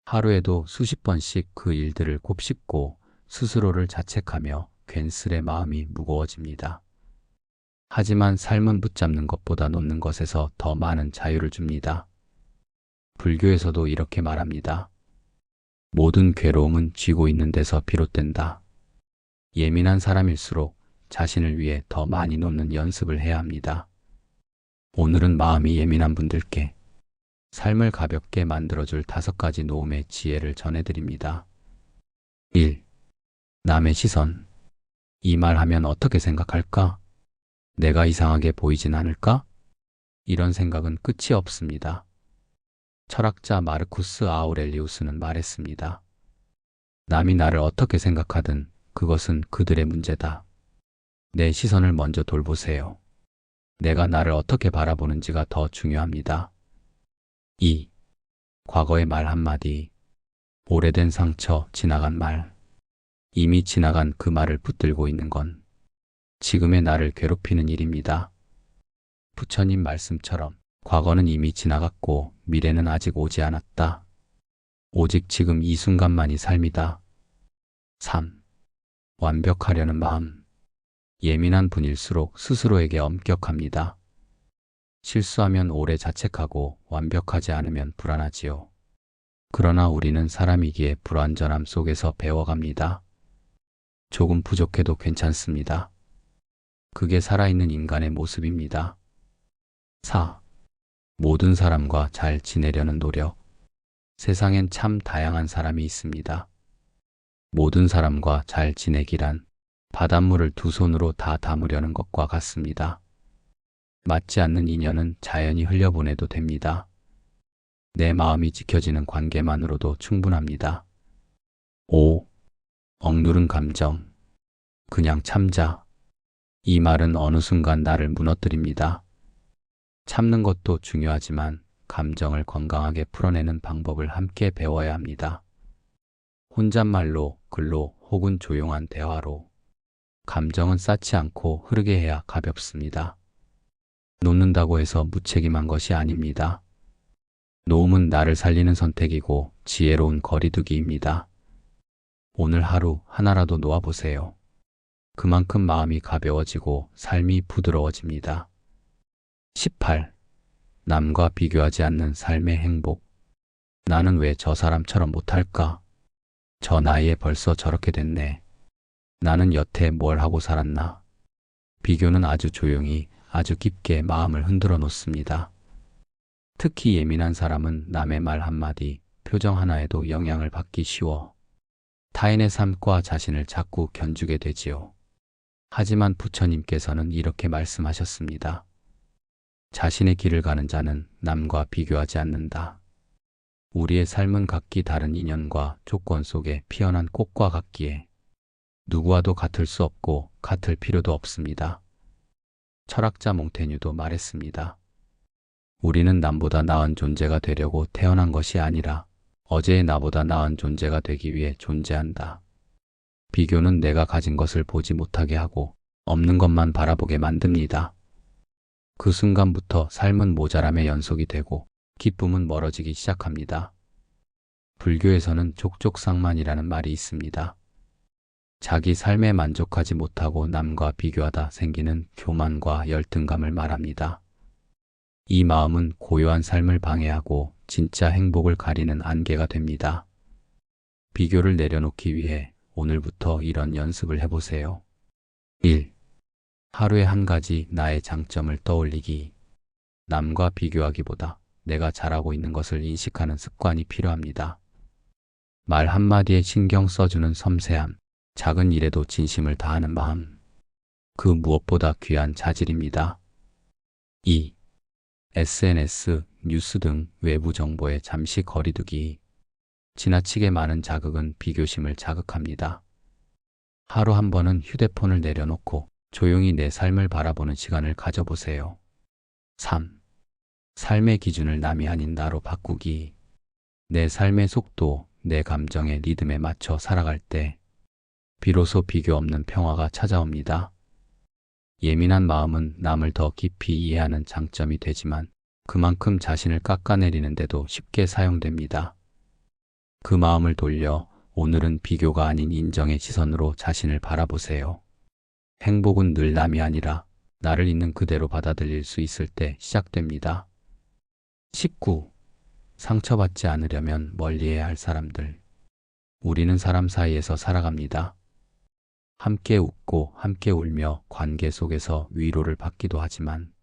하루에도 수십 번씩 그 일들을 곱씹고 스스로를 자책하며 괜스레 마음이 무거워집니다. 하지만 삶은 붙잡는 것보다 놓는 것에서 더 많은 자유를 줍니다. 불교에서도 이렇게 말합니다. 모든 괴로움은 쥐고 있는 데서 비롯된다. 예민한 사람일수록 자신을 위해 더 많이 놓는 연습을 해야 합니다. 오늘은 마음이 예민한 분들께 삶을 가볍게 만들어줄 5가지 놓음의 지혜를 전해드립니다. 1. 남의 시선. 이 말 하면 어떻게 생각할까? 내가 이상하게 보이진 않을까? 이런 생각은 끝이 없습니다. 철학자 마르쿠스 아우렐리우스는 말했습니다. 남이 나를 어떻게 생각하든 그것은 그들의 문제다. 내 시선을 먼저 돌보세요. 내가 나를 어떻게 바라보는지가 더 중요합니다. 2. 과거의 말 한마디. 오래된 상처, 지나간 말. 이미 지나간 그 말을 붙들고 있는 건 지금의 나를 괴롭히는 일입니다. 부처님 말씀처럼 과거는 이미 지나갔고 미래는 아직 오지 않았다. 오직 지금 이 순간만이 삶이다. 3. 완벽하려는 마음. 예민한 분일수록 스스로에게 엄격합니다. 실수하면 오래 자책하고 완벽하지 않으면 불안하지요. 그러나 우리는 사람이기에 불완전함 속에서 배워갑니다. 조금 부족해도 괜찮습니다. 그게 살아있는 인간의 모습입니다. 4. 모든 사람과 잘 지내려는 노력. 세상엔 참 다양한 사람이 있습니다. 모든 사람과 잘 지내기란 바닷물을 2손으로 다 담으려는 것과 같습니다. 맞지 않는 인연은 자연히 흘려보내도 됩니다. 내 마음이 지켜지는 관계만으로도 충분합니다. 5. 억누른 감정. 그냥 참자. 이 말은 어느 순간 나를 무너뜨립니다. 참는 것도 중요하지만 감정을 건강하게 풀어내는 방법을 함께 배워야 합니다. 혼잣말로, 글로 혹은 조용한 대화로. 감정은 쌓지 않고 흐르게 해야 가볍습니다. 놓는다고 해서 무책임한 것이 아닙니다. 놓음은 나를 살리는 선택이고 지혜로운 거리두기입니다. 오늘 하루 하나라도 놓아보세요. 그만큼 마음이 가벼워지고 삶이 부드러워집니다. 18. 남과 비교하지 않는 삶의 행복. 나는 왜 저 사람처럼 못할까? 저 나이에 벌써 저렇게 됐네. 나는 여태 뭘 하고 살았나? 비교는 아주 조용히, 아주 깊게 마음을 흔들어 놓습니다. 특히 예민한 사람은 남의 말 한마디, 표정 하나에도 영향을 받기 쉬워 타인의 삶과 자신을 자꾸 견주게 되지요. 하지만 부처님께서는 이렇게 말씀하셨습니다. 자신의 길을 가는 자는 남과 비교하지 않는다. 우리의 삶은 각기 다른 인연과 조건 속에 피어난 꽃과 같기에 누구와도 같을 수 없고 같을 필요도 없습니다. 철학자 몽테뉴도 말했습니다. 우리는 남보다 나은 존재가 되려고 태어난 것이 아니라 어제의 나보다 나은 존재가 되기 위해 존재한다. 비교는 내가 가진 것을 보지 못하게 하고 없는 것만 바라보게 만듭니다. 그 순간부터 삶은 모자람의 연속이 되고 기쁨은 멀어지기 시작합니다. 불교에서는 족족상만이라는 말이 있습니다. 자기 삶에 만족하지 못하고 남과 비교하다 생기는 교만과 열등감을 말합니다. 이 마음은 고요한 삶을 방해하고 진짜 행복을 가리는 안개가 됩니다. 비교를 내려놓기 위해 오늘부터 이런 연습을 해보세요. 1. 하루에 한 가지 나의 장점을 떠올리기. 남과 비교하기보다 내가 잘하고 있는 것을 인식하는 습관이 필요합니다. 말 한마디에 신경 써주는 섬세함, 작은 일에도 진심을 다하는 마음. 그 무엇보다 귀한 자질입니다. 2. SNS, 뉴스 등 외부 정보에 잠시 거리두기. 지나치게 많은 자극은 비교심을 자극합니다. 하루 한 번은 휴대폰을 내려놓고 조용히 내 삶을 바라보는 시간을 가져보세요. 3. 삶의 기준을 남이 아닌 나로 바꾸기. 내 삶의 속도, 내 감정의 리듬에 맞춰 살아갈 때 비로소 비교 없는 평화가 찾아옵니다. 예민한 마음은 남을 더 깊이 이해하는 장점이 되지만 그만큼 자신을 깎아내리는데도 쉽게 사용됩니다. 그 마음을 돌려 오늘은 비교가 아닌 인정의 시선으로 자신을 바라보세요. 행복은 늘 남이 아니라 나를 있는 그대로 받아들일 수 있을 때 시작됩니다. 19. 상처받지 않으려면 멀리해야 할 사람들. 우리는 사람 사이에서 살아갑니다. 함께 웃고 함께 울며 관계 속에서 위로를 받기도 하지만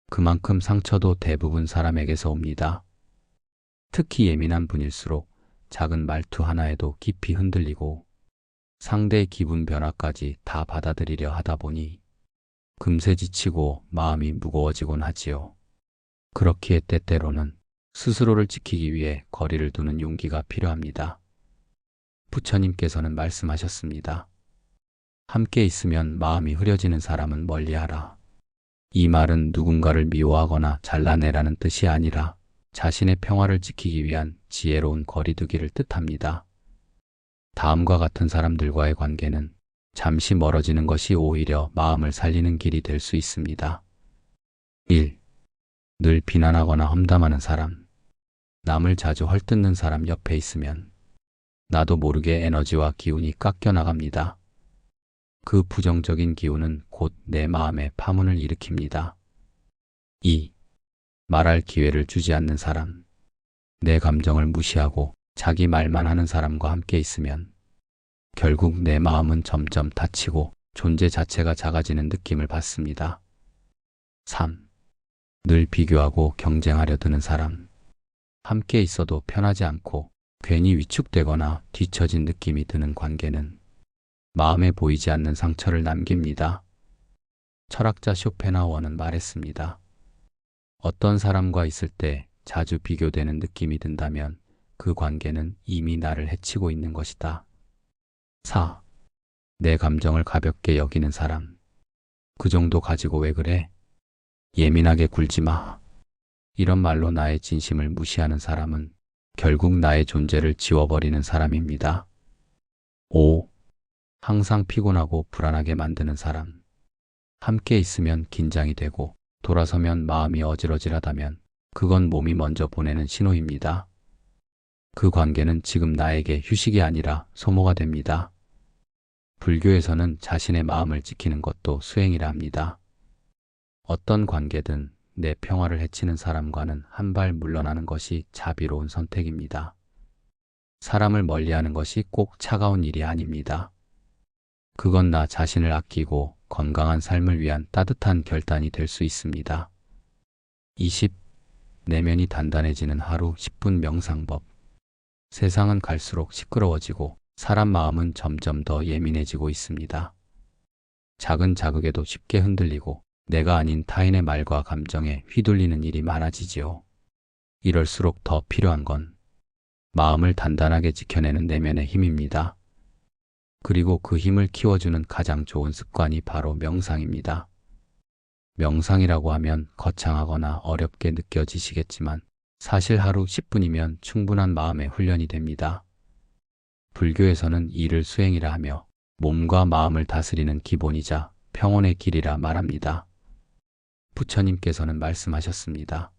그만큼 상처도 대부분 사람에게서 옵니다. 특히 예민한 분일수록 작은 말투 하나에도 깊이 흔들리고 상대의 기분 변화까지 다 받아들이려 하다 보니 금세 지치고 마음이 무거워지곤 하지요. 그렇기에 때때로는 스스로를 지키기 위해 거리를 두는 용기가 필요합니다. 부처님께서는 말씀하셨습니다. 함께 있으면 마음이 흐려지는 사람은 멀리하라. 이 말은 누군가를 미워하거나 잘라내라는 뜻이 아니라 자신의 평화를 지키기 위한 지혜로운 거리두기를 뜻합니다. 다음과 같은 사람들과의 관계는 잠시 멀어지는 것이 오히려 마음을 살리는 길이 될 수 있습니다. 1. 늘 비난하거나 험담하는 사람. 남을 자주 헐뜯는 사람 옆에 있으면 나도 모르게 에너지와 기운이 깎여 나갑니다. 그 부정적인 기운은 곧 내 마음에 파문을 일으킵니다. 2. 말할 기회를 주지 않는 사람. 내 감정을 무시하고 자기 말만 하는 사람과 함께 있으면 결국 내 마음은 점점 다치고 존재 자체가 작아지는 느낌을 받습니다. 3. 늘 비교하고 경쟁하려 드는 사람. 함께 있어도 편하지 않고 괜히 위축되거나 뒤처진 느낌이 드는 관계는 마음에 보이지 않는 상처를 남깁니다. 철학자 쇼펜하우어는 말했습니다. 어떤 사람과 있을 때 자주 비교되는 느낌이 든다면 그 관계는 이미 나를 해치고 있는 것이다. 4. 내 감정을 가볍게 여기는 사람. 그 정도 가지고 왜 그래? 예민하게 굴지 마. 이런 말로 나의 진심을 무시하는 사람은 결국 나의 존재를 지워버리는 사람입니다. 5. 항상 피곤하고 불안하게 만드는 사람. 함께 있으면 긴장이 되고 돌아서면 마음이 어질어질하다면 그건 몸이 먼저 보내는 신호입니다. 그 관계는 지금 나에게 휴식이 아니라 소모가 됩니다. 불교에서는 자신의 마음을 지키는 것도 수행이라 합니다. 어떤 관계든 내 평화를 해치는 사람과는 한 발 물러나는 것이 자비로운 선택입니다. 사람을 멀리하는 것이 꼭 차가운 일이 아닙니다. 그건 나 자신을 아끼고 건강한 삶을 위한 따뜻한 결단이 될 수 있습니다. 20. 내면이 단단해지는 하루 10분 명상법. 세상은 갈수록 시끄러워지고 사람 마음은 점점 더 예민해지고 있습니다. 작은 자극에도 쉽게 흔들리고 내가 아닌 타인의 말과 감정에 휘둘리는 일이 많아지지요. 이럴수록 더 필요한 건 마음을 단단하게 지켜내는 내면의 힘입니다. 그리고 그 힘을 키워주는 가장 좋은 습관이 바로 명상입니다. 명상이라고 하면 거창하거나 어렵게 느껴지시겠지만 사실 하루 10분이면 충분한 마음의 훈련이 됩니다. 불교에서는 이를 수행이라 하며 몸과 마음을 다스리는 기본이자 평온의 길이라 말합니다. 부처님께서는 말씀하셨습니다.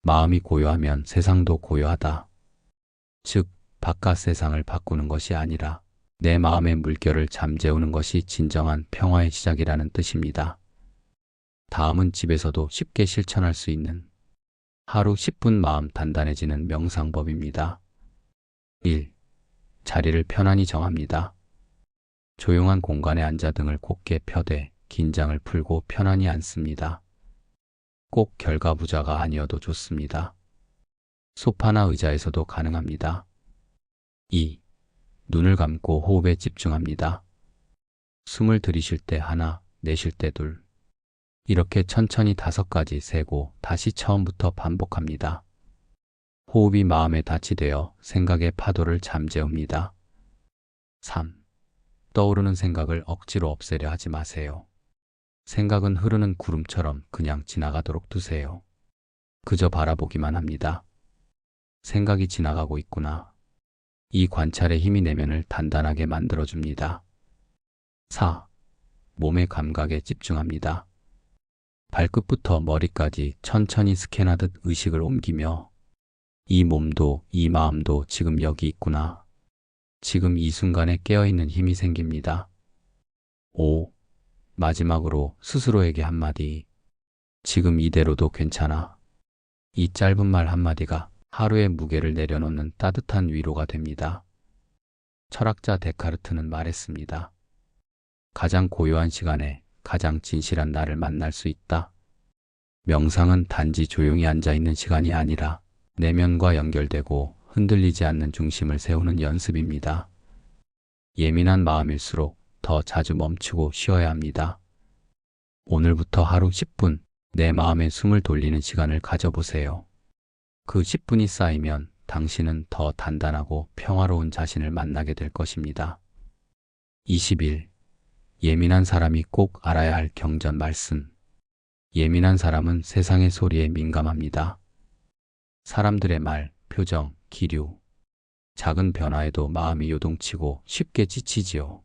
마음이 고요하면 세상도 고요하다. 즉, 바깥 세상을 바꾸는 것이 아니라 내 마음의 물결을 잠재우는 것이 진정한 평화의 시작이라는 뜻입니다. 다음은 집에서도 쉽게 실천할 수 있는 하루 10분 마음 단단해지는 명상법입니다. 1. 자리를 편안히 정합니다. 조용한 공간에 앉아 등을 곧게 펴되 긴장을 풀고 편안히 앉습니다. 꼭 결과부자가 아니어도 좋습니다. 소파나 의자에서도 가능합니다. 2. 눈을 감고 호흡에 집중합니다. 숨을 들이쉴 때 하나, 내쉴 때 둘. 이렇게 천천히 5가지 세고 다시 처음부터 반복합니다. 호흡이 마음에 닻이 되어 생각의 파도를 잠재웁니다. 3. 떠오르는 생각을 억지로 없애려 하지 마세요. 생각은 흐르는 구름처럼 그냥 지나가도록 두세요. 그저 바라보기만 합니다. 생각이 지나가고 있구나. 이 관찰의 힘이 내면을 단단하게 만들어줍니다. 4. 몸의 감각에 집중합니다. 발끝부터 머리까지 천천히 스캔하듯 의식을 옮기며 이 몸도 이 마음도 지금 여기 있구나. 지금 이 순간에 깨어있는 힘이 생깁니다. 5. 마지막으로 스스로에게 한마디. 지금 이대로도 괜찮아. 이 짧은 말 한마디가 하루의 무게를 내려놓는 따뜻한 위로가 됩니다. 철학자 데카르트는 말했습니다. 가장 고요한 시간에 가장 진실한 나를 만날 수 있다. 명상은 단지 조용히 앉아있는 시간이 아니라 내면과 연결되고 흔들리지 않는 중심을 세우는 연습입니다. 예민한 마음일수록 더 자주 멈추고 쉬어야 합니다. 오늘부터 하루 10분 내 마음에 숨을 돌리는 시간을 가져보세요. 그 10분이 쌓이면 당신은 더 단단하고 평화로운 자신을 만나게 될 것입니다. 20일. 예민한 사람이 꼭 알아야 할 경전 말씀. 예민한 사람은 세상의 소리에 민감합니다. 사람들의 말, 표정, 기류, 작은 변화에도 마음이 요동치고 쉽게 지치지요.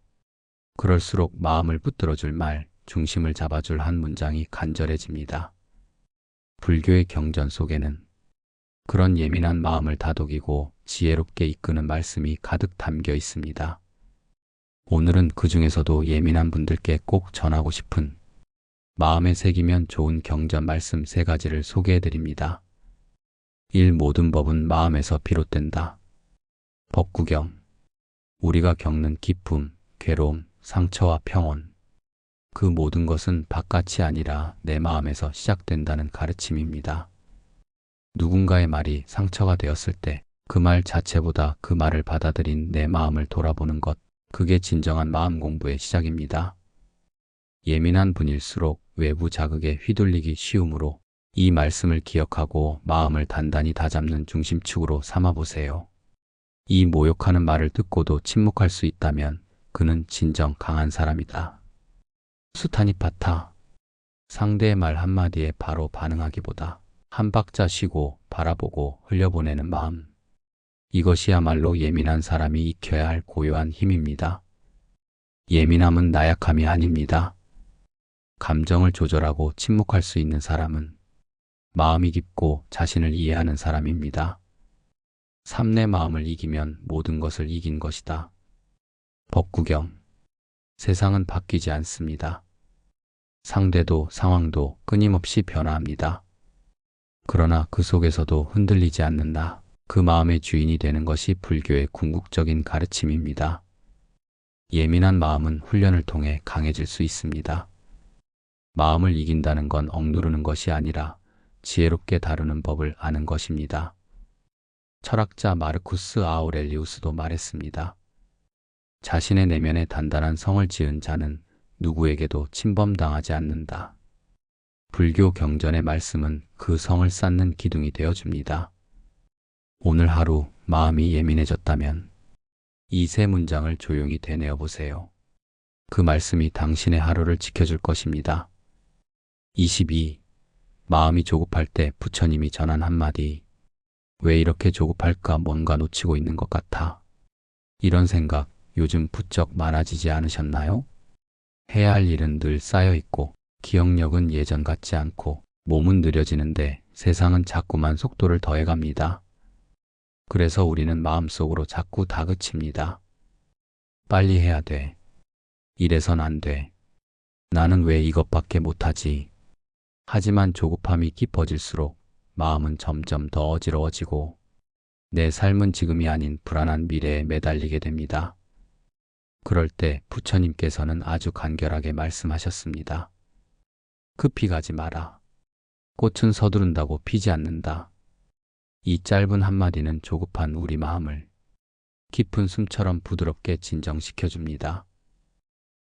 그럴수록 마음을 붙들어줄 말, 중심을 잡아줄 한 문장이 간절해집니다. 불교의 경전 속에는 그런 예민한 마음을 다독이고 지혜롭게 이끄는 말씀이 가득 담겨 있습니다. 오늘은 그 중에서도 예민한 분들께 꼭 전하고 싶은 마음에 새기면 좋은 경전 말씀 3가지를 소개해 드립니다. 1. 모든 법은 마음에서 비롯된다. 법구경. 우리가 겪는 기쁨, 괴로움, 상처와 평온. 그 모든 것은 바깥이 아니라 내 마음에서 시작된다는 가르침입니다. 누군가의 말이 상처가 되었을 때 그 말 자체보다 그 말을 받아들인 내 마음을 돌아보는 것, 그게 진정한 마음 공부의 시작입니다. 예민한 분일수록 외부 자극에 휘둘리기 쉬우므로 이 말씀을 기억하고 마음을 단단히 다잡는 중심축으로 삼아보세요. 이 모욕하는 말을 듣고도 침묵할 수 있다면 그는 진정 강한 사람이다. 수타니파타. 상대의 말 한마디에 바로 반응하기보다 한 박자 쉬고 바라보고 흘려보내는 마음. 이것이야말로 예민한 사람이 익혀야 할 고요한 힘입니다. 예민함은 나약함이 아닙니다. 감정을 조절하고 침묵할 수 있는 사람은 마음이 깊고 자신을 이해하는 사람입니다. 삶 내 마음을 이기면 모든 것을 이긴 것이다. 법구경. 세상은 바뀌지 않습니다. 상대도 상황도 끊임없이 변화합니다. 그러나 그 속에서도 흔들리지 않는다. 그 마음의 주인이 되는 것이 불교의 궁극적인 가르침입니다. 예민한 마음은 훈련을 통해 강해질 수 있습니다. 마음을 이긴다는 건 억누르는 것이 아니라 지혜롭게 다루는 법을 아는 것입니다. 철학자 마르쿠스 아우렐리우스도 말했습니다. 자신의 내면에 단단한 성을 지은 자는 누구에게도 침범당하지 않는다. 불교 경전의 말씀은 그 성을 쌓는 기둥이 되어줍니다. 오늘 하루 마음이 예민해졌다면 이 3문장을 조용히 되뇌어 보세요. 그 말씀이 당신의 하루를 지켜줄 것입니다. 22. 마음이 조급할 때 부처님이 전한 한마디. 왜 이렇게 조급할까? 뭔가 놓치고 있는 것 같아. 이런 생각 요즘 부쩍 많아지지 않으셨나요? 해야 할 일은 늘 쌓여있고 기억력은 예전 같지 않고 몸은 느려지는데 세상은 자꾸만 속도를 더해갑니다. 그래서 우리는 마음속으로 자꾸 다그칩니다. 빨리 해야 돼. 이래선 안 돼. 나는 왜 이것밖에 못하지? 하지만 조급함이 깊어질수록 마음은 점점 더 어지러워지고 내 삶은 지금이 아닌 불안한 미래에 매달리게 됩니다. 그럴 때 부처님께서는 아주 간결하게 말씀하셨습니다. 급히 가지 마라. 꽃은 서두른다고 피지 않는다. 이 짧은 한마디는 조급한 우리 마음을 깊은 숨처럼 부드럽게 진정시켜줍니다.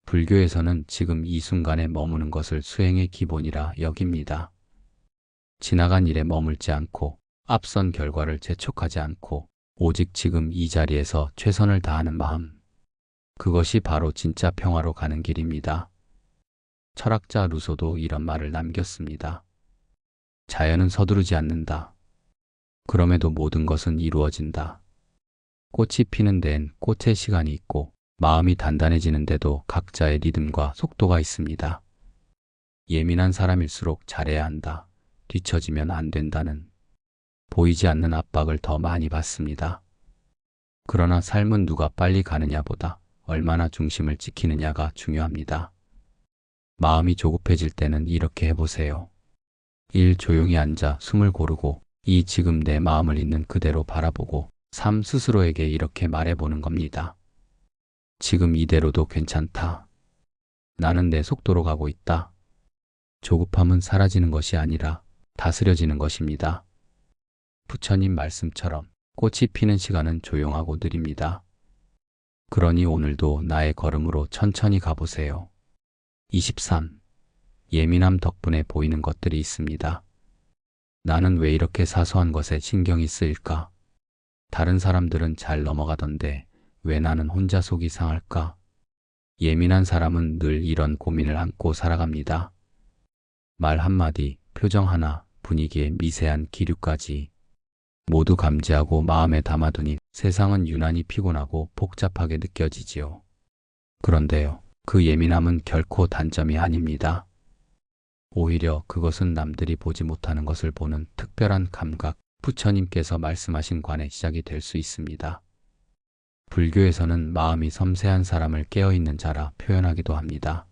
불교에서는 지금 이 순간에 머무는 것을 수행의 기본이라 여깁니다. 지나간 일에 머물지 않고 앞선 결과를 재촉하지 않고 오직 지금 이 자리에서 최선을 다하는 마음. 그것이 바로 진짜 평화로 가는 길입니다. 철학자 루소도 이런 말을 남겼습니다. 자연은 서두르지 않는다. 그럼에도 모든 것은 이루어진다. 꽃이 피는 데엔 꽃의 시간이 있고 마음이 단단해지는 데도 각자의 리듬과 속도가 있습니다. 예민한 사람일수록 잘해야 한다. 뒤처지면 안 된다는 보이지 않는 압박을 더 많이 받습니다. 그러나 삶은 누가 빨리 가느냐보다 얼마나 중심을 지키느냐가 중요합니다. 마음이 조급해질 때는 이렇게 해보세요. 1. 조용히 앉아 숨을 고르고 2. 지금 내 마음을 있는 그대로 바라보고 3. 스스로에게 이렇게 말해보는 겁니다. 지금 이대로도 괜찮다. 나는 내 속도로 가고 있다. 조급함은 사라지는 것이 아니라 다스려지는 것입니다. 부처님 말씀처럼 꽃이 피는 시간은 조용하고 느립니다. 그러니 오늘도 나의 걸음으로 천천히 가보세요. 23. 예민함 덕분에 보이는 것들이 있습니다. 나는 왜 이렇게 사소한 것에 신경이 쓰일까? 다른 사람들은 잘 넘어가던데 왜 나는 혼자 속이 상할까? 예민한 사람은 늘 이런 고민을 안고 살아갑니다. 말 한마디, 표정 하나, 분위기의 미세한 기류까지 모두 감지하고 마음에 담아두니 세상은 유난히 피곤하고 복잡하게 느껴지지요. 그런데요, 그 예민함은 결코 단점이 아닙니다. 오히려 그것은 남들이 보지 못하는 것을 보는 특별한 감각, 부처님께서 말씀하신 관의 시작이 될 수 있습니다. 불교에서는 마음이 섬세한 사람을 깨어있는 자라 표현하기도 합니다.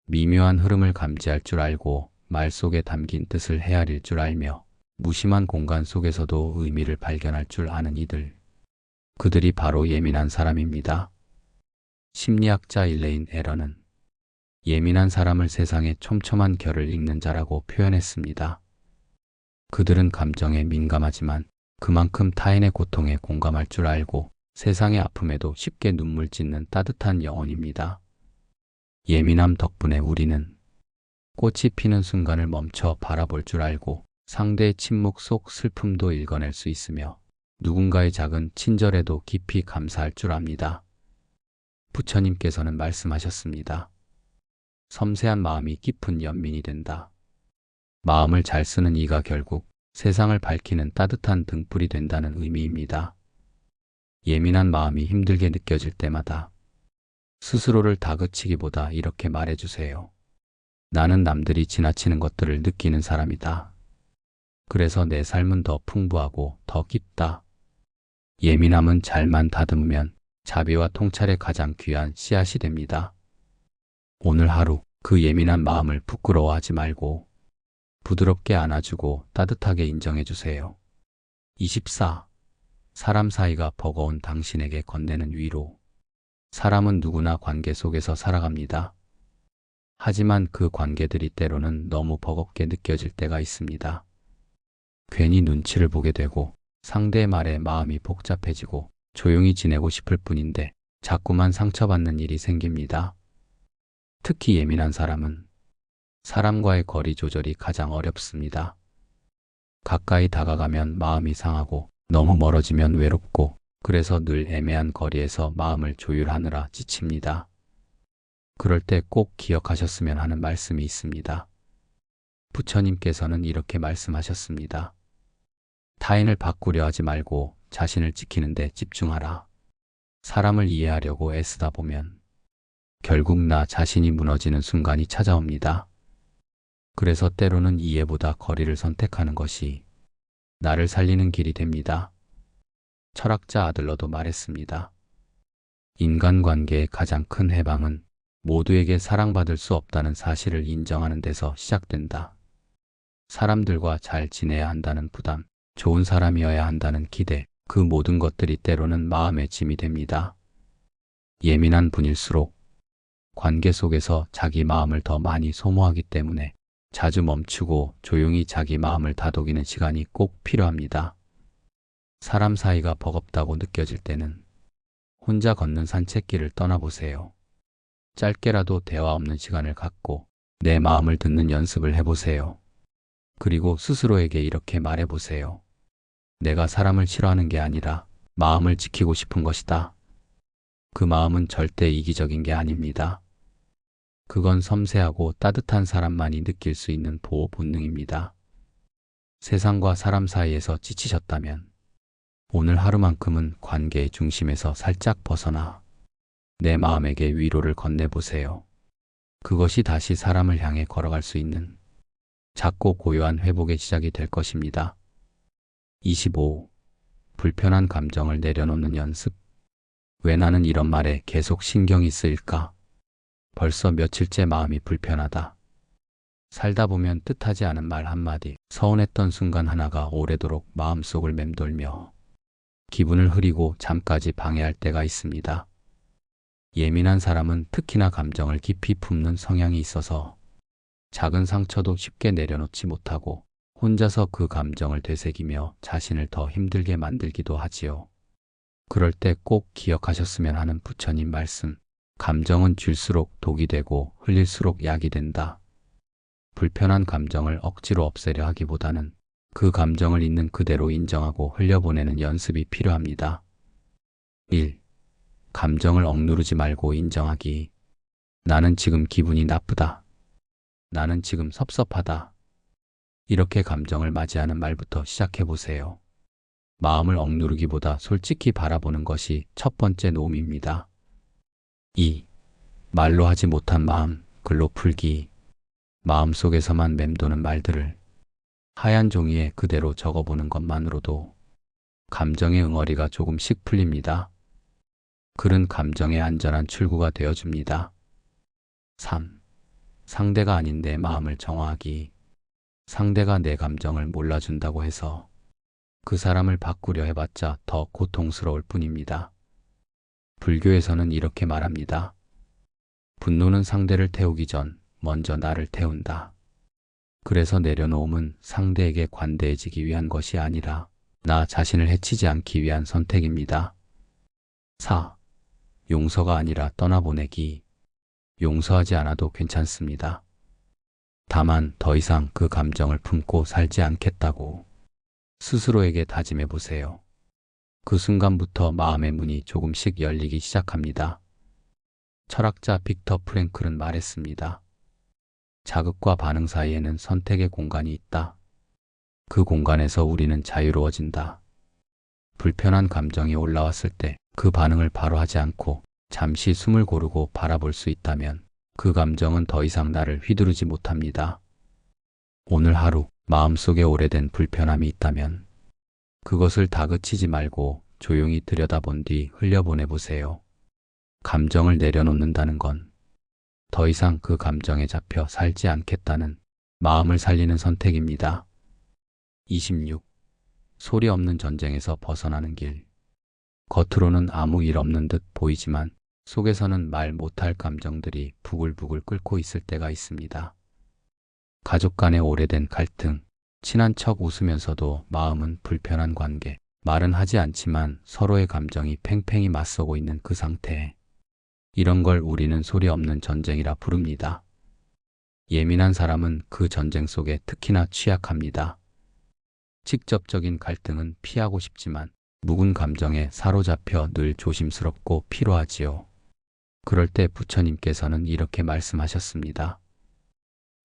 미묘한 흐름을 감지할 줄 알고 말 속에 담긴 뜻을 헤아릴 줄 알며 무심한 공간 속에서도 의미를 발견할 줄 아는 이들. 그들이 바로 예민한 사람입니다. 심리학자 일레인 에러는 예민한 사람을 세상의 촘촘한 결을 읽는 자라고 표현했습니다. 그들은 감정에 민감하지만 그만큼 타인의 고통에 공감할 줄 알고 세상의 아픔에도 쉽게 눈물 짓는 따뜻한 영혼입니다. 예민함 덕분에 우리는 꽃이 피는 순간을 멈춰 바라볼 줄 알고 상대의 침묵 속 슬픔도 읽어낼 수 있으며 누군가의 작은 친절에도 깊이 감사할 줄 압니다. 부처님께서는 말씀하셨습니다. 섬세한 마음이 깊은 연민이 된다. 마음을 잘 쓰는 이가 결국 세상을 밝히는 따뜻한 등불이 된다는 의미입니다. 예민한 마음이 힘들게 느껴질 때마다 스스로를 다그치기보다 이렇게 말해주세요. 나는 남들이 지나치는 것들을 느끼는 사람이다. 그래서 내 삶은 더 풍부하고 더 깊다. 예민함은 잘만 다듬으면 자비와 통찰의 가장 귀한 씨앗이 됩니다. 오늘 하루 그 예민한 마음을 부끄러워하지 말고 부드럽게 안아주고 따뜻하게 인정해주세요. 24. 사람 사이가 버거운 당신에게 건네는 위로. 사람은 누구나 관계 속에서 살아갑니다. 하지만 그 관계들이 때로는 너무 버겁게 느껴질 때가 있습니다. 괜히 눈치를 보게 되고 상대의 말에 마음이 복잡해지고 조용히 지내고 싶을 뿐인데 자꾸만 상처받는 일이 생깁니다. 특히 예민한 사람은 사람과의 거리 조절이 가장 어렵습니다. 가까이 다가가면 마음이 상하고 너무 멀어지면 외롭고 그래서 늘 애매한 거리에서 마음을 조율하느라 지칩니다. 그럴 때 꼭 기억하셨으면 하는 말씀이 있습니다. 부처님께서는 이렇게 말씀하셨습니다. 타인을 바꾸려 하지 말고 자신을 지키는 데 집중하라. 사람을 이해하려고 애쓰다 보면 결국 나 자신이 무너지는 순간이 찾아옵니다. 그래서 때로는 이해보다 거리를 선택하는 것이 나를 살리는 길이 됩니다. 철학자 아들러도 말했습니다. 인간관계의 가장 큰 해방은 모두에게 사랑받을 수 없다는 사실을 인정하는 데서 시작된다. 사람들과 잘 지내야 한다는 부담, 좋은 사람이어야 한다는 기대, 그 모든 것들이 때로는 마음의 짐이 됩니다. 예민한 분일수록 관계 속에서 자기 마음을 더 많이 소모하기 때문에 자주 멈추고 조용히 자기 마음을 다독이는 시간이 꼭 필요합니다. 사람 사이가 버겁다고 느껴질 때는 혼자 걷는 산책길을 떠나보세요. 짧게라도 대화 없는 시간을 갖고 내 마음을 듣는 연습을 해보세요. 그리고 스스로에게 이렇게 말해보세요. 내가 사람을 싫어하는 게 아니라 마음을 지키고 싶은 것이다. 그 마음은 절대 이기적인 게 아닙니다. 그건 섬세하고 따뜻한 사람만이 느낄 수 있는 보호 본능입니다. 세상과 사람 사이에서 지치셨다면 오늘 하루만큼은 관계의 중심에서 살짝 벗어나 내 마음에게 위로를 건네보세요. 그것이 다시 사람을 향해 걸어갈 수 있는 작고 고요한 회복의 시작이 될 것입니다. 25. 불편한 감정을 내려놓는 연습. 왜 나는 이런 말에 계속 신경이 쓰일까? 벌써 며칠째 마음이 불편하다. 살다 보면 뜻하지 않은 말 한마디, 서운했던 순간 하나가 오래도록 마음속을 맴돌며 기분을 흐리고 잠까지 방해할 때가 있습니다. 예민한 사람은 특히나 감정을 깊이 품는 성향이 있어서 작은 상처도 쉽게 내려놓지 못하고 혼자서 그 감정을 되새기며 자신을 더 힘들게 만들기도 하지요. 그럴 때 꼭 기억하셨으면 하는 부처님 말씀. 감정은 줄수록 독이 되고 흘릴수록 약이 된다. 불편한 감정을 억지로 없애려 하기보다는 그 감정을 있는 그대로 인정하고 흘려보내는 연습이 필요합니다. 1. 감정을 억누르지 말고 인정하기. 나는 지금 기분이 나쁘다. 나는 지금 섭섭하다. 이렇게 감정을 맞이하는 말부터 시작해보세요. 마음을 억누르기보다 솔직히 바라보는 것이 첫 번째 노임입니다. 2. 말로 하지 못한 마음, 글로 풀기. 마음속에서만 맴도는 말들을 하얀 종이에 그대로 적어보는 것만으로도 감정의 응어리가 조금씩 풀립니다. 글은 감정의 안전한 출구가 되어줍니다. 3. 상대가 아닌 내 마음을 정화하기. 상대가 내 감정을 몰라준다고 해서 그 사람을 바꾸려 해봤자 더 고통스러울 뿐입니다. 불교에서는 이렇게 말합니다. 분노는 상대를 태우기 전 먼저 나를 태운다. 그래서 내려놓음은 상대에게 관대해지기 위한 것이 아니라 나 자신을 해치지 않기 위한 선택입니다. 4. 용서가 아니라 떠나보내기. 용서하지 않아도 괜찮습니다. 다만 더 이상 그 감정을 품고 살지 않겠다고 스스로에게 다짐해 보세요. 그 순간부터 마음의 문이 조금씩 열리기 시작합니다. 철학자 빅터 프랭클은 말했습니다. 자극과 반응 사이에는 선택의 공간이 있다. 그 공간에서 우리는 자유로워진다. 불편한 감정이 올라왔을 때 그 반응을 바로 하지 않고 잠시 숨을 고르고 바라볼 수 있다면 그 감정은 더 이상 나를 휘두르지 못합니다. 오늘 하루 마음속에 오래된 불편함이 있다면 그것을 다그치지 말고 조용히 들여다본 뒤 흘려보내보세요. 감정을 내려놓는다는 건 더 이상 그 감정에 잡혀 살지 않겠다는 마음을 살리는 선택입니다. 26. 소리 없는 전쟁에서 벗어나는 길. 겉으로는 아무 일 없는 듯 보이지만 속에서는 말 못할 감정들이 부글부글 끓고 있을 때가 있습니다. 가족 간의 오래된 갈등, 친한 척 웃으면서도 마음은 불편한 관계, 말은 하지 않지만 서로의 감정이 팽팽히 맞서고 있는 그 상태. 이런 걸 우리는 소리 없는 전쟁이라 부릅니다. 예민한 사람은 그 전쟁 속에 특히나 취약합니다. 직접적인 갈등은 피하고 싶지만 묵은 감정에 사로잡혀 늘 조심스럽고 피로하지요. 그럴 때 부처님께서는 이렇게 말씀하셨습니다.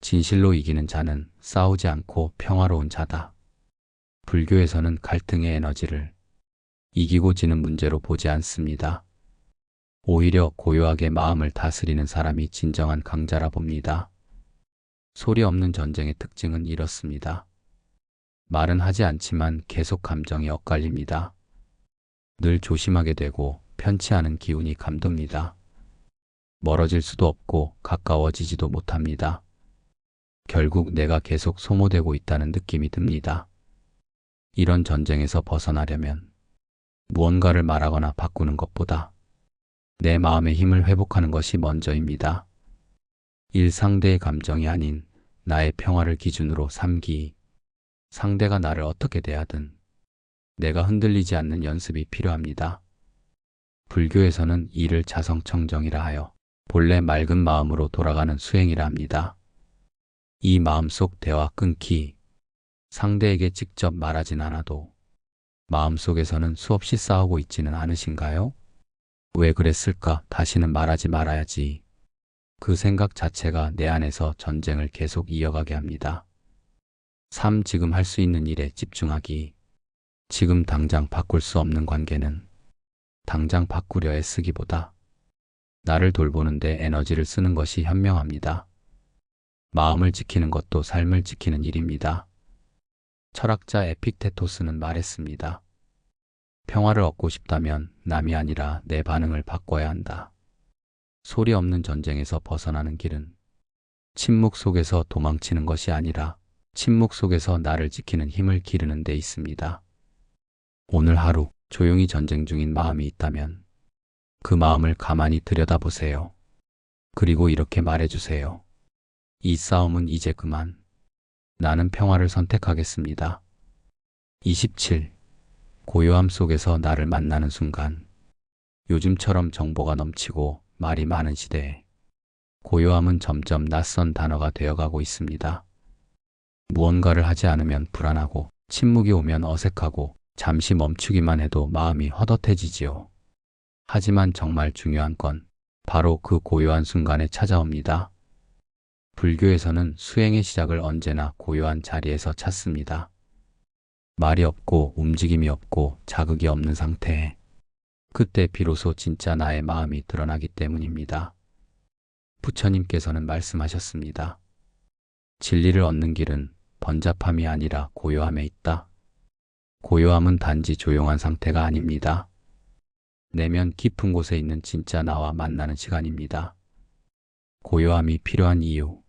진실로 이기는 자는 싸우지 않고 평화로운 자다. 불교에서는 갈등의 에너지를 이기고 지는 문제로 보지 않습니다. 오히려 고요하게 마음을 다스리는 사람이 진정한 강자라 봅니다. 소리 없는 전쟁의 특징은 이렇습니다. 말은 하지 않지만 계속 감정이 엇갈립니다. 늘 조심하게 되고 편치 않은 기운이 감돕니다. 멀어질 수도 없고 가까워지지도 못합니다. 결국 내가 계속 소모되고 있다는 느낌이 듭니다. 이런 전쟁에서 벗어나려면 무언가를 말하거나 바꾸는 것보다 내 마음의 힘을 회복하는 것이 먼저입니다. 상대의 감정이 아닌 나의 평화를 기준으로 삼기. 상대가 나를 어떻게 대하든 내가 흔들리지 않는 연습이 필요합니다. 불교에서는 이를 자성청정이라 하여 본래 맑은 마음으로 돌아가는 수행이라 합니다. 이 마음속 대화 끊기. 상대에게 직접 말하진 않아도 마음속에서는 수없이 싸우고 있지는 않으신가요? 왜 그랬을까? 다시는 말하지 말아야지. 그 생각 자체가 내 안에서 전쟁을 계속 이어가게 합니다. 3. 지금 할 수 있는 일에 집중하기. 지금 당장 바꿀 수 없는 관계는 당장 바꾸려 애쓰기보다 나를 돌보는데 에너지를 쓰는 것이 현명합니다. 마음을 지키는 것도 삶을 지키는 일입니다. 철학자 에픽테토스는 말했습니다. 평화를 얻고 싶다면 남이 아니라 내 반응을 바꿔야 한다. 소리 없는 전쟁에서 벗어나는 길은 침묵 속에서 도망치는 것이 아니라 침묵 속에서 나를 지키는 힘을 기르는 데 있습니다. 오늘 하루 조용히 전쟁 중인 마음이 있다면 그 마음을 가만히 들여다보세요. 그리고 이렇게 말해주세요. 이 싸움은 이제 그만. 나는 평화를 선택하겠습니다. 27. 고요함 속에서 나를 만나는 순간. 요즘처럼 정보가 넘치고 말이 많은 시대에 고요함은 점점 낯선 단어가 되어가고 있습니다. 무언가를 하지 않으면 불안하고 침묵이 오면 어색하고 잠시 멈추기만 해도 마음이 헛헛해지지요. 하지만 정말 중요한 건 바로 그 고요한 순간에 찾아옵니다. 불교에서는 수행의 시작을 언제나 고요한 자리에서 찾습니다. 말이 없고 움직임이 없고 자극이 없는 상태에 그때 비로소 진짜 나의 마음이 드러나기 때문입니다. 부처님께서는 말씀하셨습니다. 진리를 얻는 길은 번잡함이 아니라 고요함에 있다. 고요함은 단지 조용한 상태가 아닙니다. 내면 깊은 곳에 있는 진짜 나와 만나는 시간입니다. 고요함이 필요한 이유.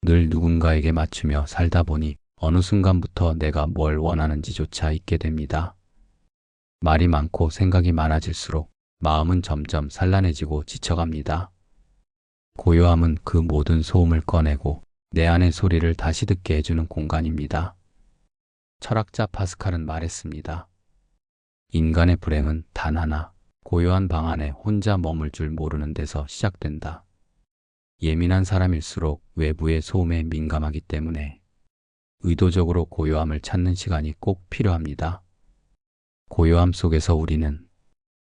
늘 누군가에게 맞추며 살다 보니 어느 순간부터 내가 뭘 원하는지조차 잊게 됩니다. 말이 많고 생각이 많아질수록 마음은 점점 산란해지고 지쳐갑니다. 고요함은 그 모든 소음을 꺼내고 내 안의 소리를 다시 듣게 해주는 공간입니다. 철학자 파스칼은 말했습니다. 인간의 불행은 단 하나, 고요한 방 안에 혼자 머물 줄 모르는 데서 시작된다. 예민한 사람일수록 외부의 소음에 민감하기 때문에 의도적으로 고요함을 찾는 시간이 꼭 필요합니다. 고요함 속에서 우리는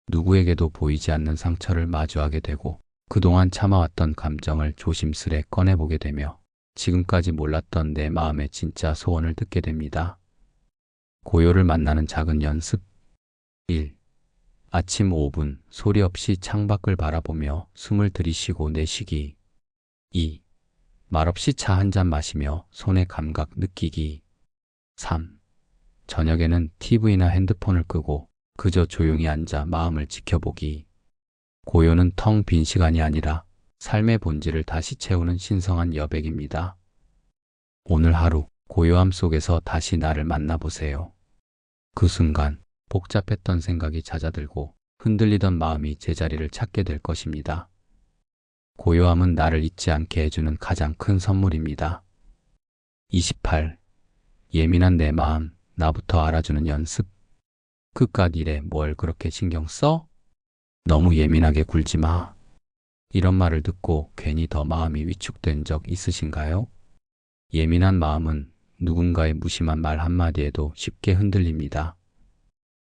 누구에게도 보이지 않는 상처를 마주하게 되고 그동안 참아왔던 감정을 조심스레 꺼내보게 되며 지금까지 몰랐던 내 마음의 진짜 소원을 듣게 됩니다. 고요를 만나는 작은 연습. 1. 아침 5분 소리 없이 창밖을 바라보며 숨을 들이쉬고 내쉬기. 2. 말없이 차 한 잔 마시며 손의 감각 느끼기. 3. 저녁에는 TV나 핸드폰을 끄고 그저 조용히 앉아 마음을 지켜보기. 고요는 텅 빈 시간이 아니라 삶의 본질을 다시 채우는 신성한 여백입니다. 오늘 하루 고요함 속에서 다시 나를 만나보세요. 그 순간 복잡했던 생각이 잦아들고 흔들리던 마음이 제자리를 찾게 될 것입니다. 고요함은 나를 잊지 않게 해주는 가장 큰 선물입니다. 28. 예민한 내 마음, 나부터 알아주는 연습. 그깟 일에 뭘 그렇게 신경 써? 너무 예민하게 굴지 마. 이런 말을 듣고 괜히 더 마음이 위축된 적 있으신가요? 예민한 마음은 누군가의 무심한 말 한마디에도 쉽게 흔들립니다.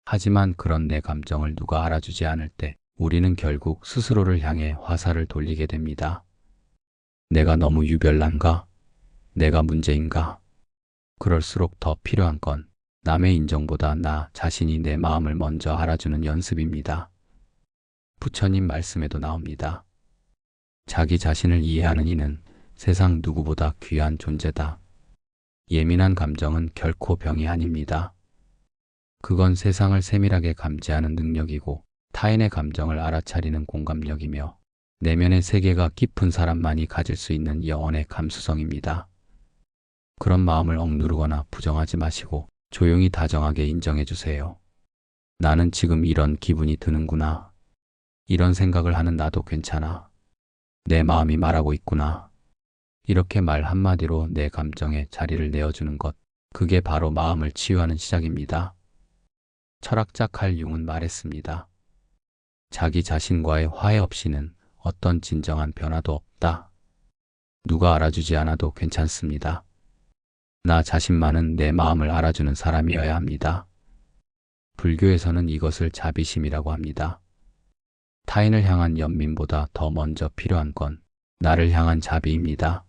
하지만 그런 내 감정을 누가 알아주지 않을 때 우리는 결국 스스로를 향해 화살을 돌리게 됩니다. 내가 너무 유별난가? 내가 문제인가? 그럴수록 더 필요한 건 남의 인정보다 나 자신이 내 마음을 먼저 알아주는 연습입니다. 부처님 말씀에도 나옵니다. 자기 자신을 이해하는 이는 세상 누구보다 귀한 존재다. 예민한 감정은 결코 병이 아닙니다. 그건 세상을 세밀하게 감지하는 능력이고 타인의 감정을 알아차리는 공감력이며 내면의 세계가 깊은 사람만이 가질 수 있는 영혼의 감수성입니다. 그런 마음을 억누르거나 부정하지 마시고 조용히 다정하게 인정해 주세요. 나는 지금 이런 기분이 드는구나. 이런 생각을 하는 나도 괜찮아. 내 마음이 말하고 있구나. 이렇게 말 한마디로 내 감정에 자리를 내어주는 것, 그게 바로 마음을 치유하는 시작입니다. 철학자 칼 융은 말했습니다. 자기 자신과의 화해 없이는 어떤 진정한 변화도 없다. 누가 알아주지 않아도 괜찮습니다. 나 자신만은 내 마음을 알아주는 사람이어야 합니다. 불교에서는 이것을 자비심이라고 합니다. 타인을 향한 연민보다 더 먼저 필요한 건 나를 향한 자비입니다.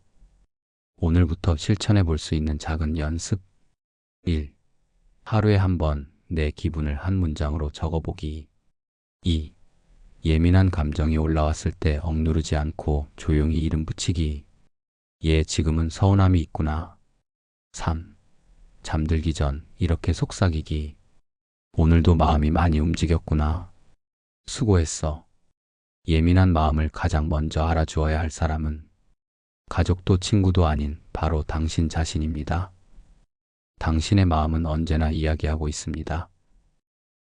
오늘부터 실천해 볼 수 있는 작은 연습. 1. 하루에 한 번 내 기분을 한 문장으로 적어보기. 2. 예민한 감정이 올라왔을 때 억누르지 않고 조용히 이름 붙이기. 얘 지금은 서운함이 있구나. 3. 잠들기 전 이렇게 속삭이기. 오늘도 마음이 많이 움직였구나. 수고했어. 예민한 마음을 가장 먼저 알아주어야 할 사람은 가족도 친구도 아닌 바로 당신 자신입니다. 당신의 마음은 언제나 이야기하고 있습니다.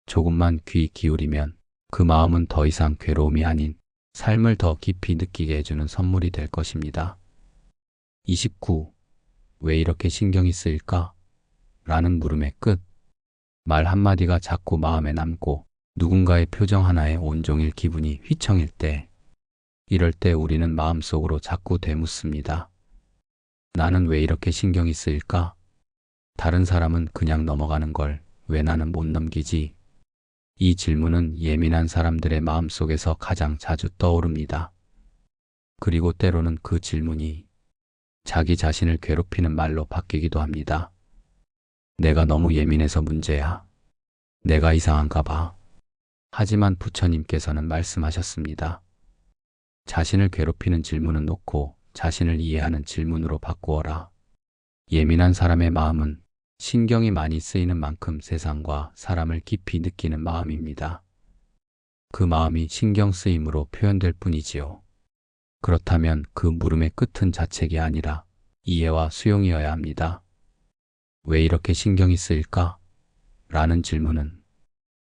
조금만 귀 기울이면 그 마음은 더 이상 괴로움이 아닌 삶을 더 깊이 느끼게 해주는 선물이 될 것입니다. 29. 왜 이렇게 신경이 쓰일까? 라는 물음의 끝. 말 한마디가 자꾸 마음에 남고 누군가의 표정 하나에 온종일 기분이 휘청일 때, 이럴 때 우리는 마음속으로 자꾸 되묻습니다. 나는 왜 이렇게 신경이 쓰일까? 다른 사람은 그냥 넘어가는 걸 왜 나는 못 넘기지? 이 질문은 예민한 사람들의 마음속에서 가장 자주 떠오릅니다. 그리고 때로는 그 질문이 자기 자신을 괴롭히는 말로 바뀌기도 합니다. 내가 너무 예민해서 문제야. 내가 이상한가 봐. 하지만 부처님께서는 말씀하셨습니다. 자신을 괴롭히는 질문은 놓고 자신을 이해하는 질문으로 바꾸어라. 예민한 사람의 마음은 신경이 많이 쓰이는 만큼 세상과 사람을 깊이 느끼는 마음입니다. 그 마음이 신경 쓰임으로 표현될 뿐이지요. 그렇다면 그 물음의 끝은 자책이 아니라 이해와 수용이어야 합니다. 왜 이렇게 신경이 쓰일까? 라는 질문은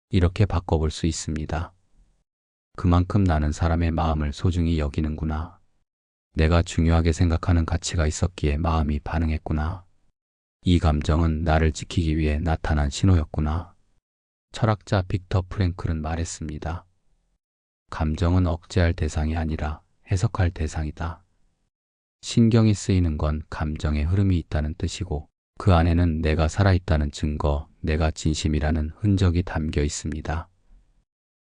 이렇게 바꿔볼 수 있습니다. 그만큼 나는 사람의 마음을 소중히 여기는구나. 내가 중요하게 생각하는 가치가 있었기에 마음이 반응했구나. 이 감정은 나를 지키기 위해 나타난 신호였구나. 철학자 빅터 프랭클은 말했습니다. 감정은 억제할 대상이 아니라 해석할 대상이다. 신경이 쓰이는 건 감정의 흐름이 있다는 뜻이고 그 안에는 내가 살아있다는 증거, 내가 진심이라는 흔적이 담겨 있습니다.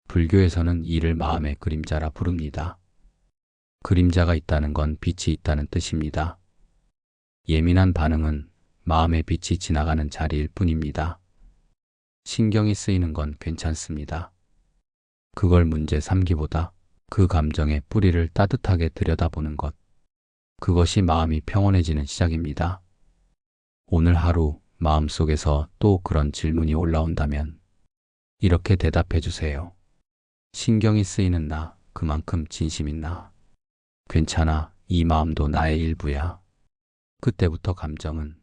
불교에서는 이를 마음의 그림자라 부릅니다. 그림자가 있다는 건 빛이 있다는 뜻입니다. 예민한 반응은 마음의 빛이 지나가는 자리일 뿐입니다. 신경이 쓰이는 건 괜찮습니다. 그걸 문제 삼기보다 그 감정의 뿌리를 따뜻하게 들여다보는 것. 그것이 마음이 평온해지는 시작입니다. 오늘 하루 마음속에서 또 그런 질문이 올라온다면 이렇게 대답해 주세요. 신경이 쓰이는 나, 그만큼 진심인 나. 괜찮아, 이 마음도 나의 일부야. 그때부터 감정은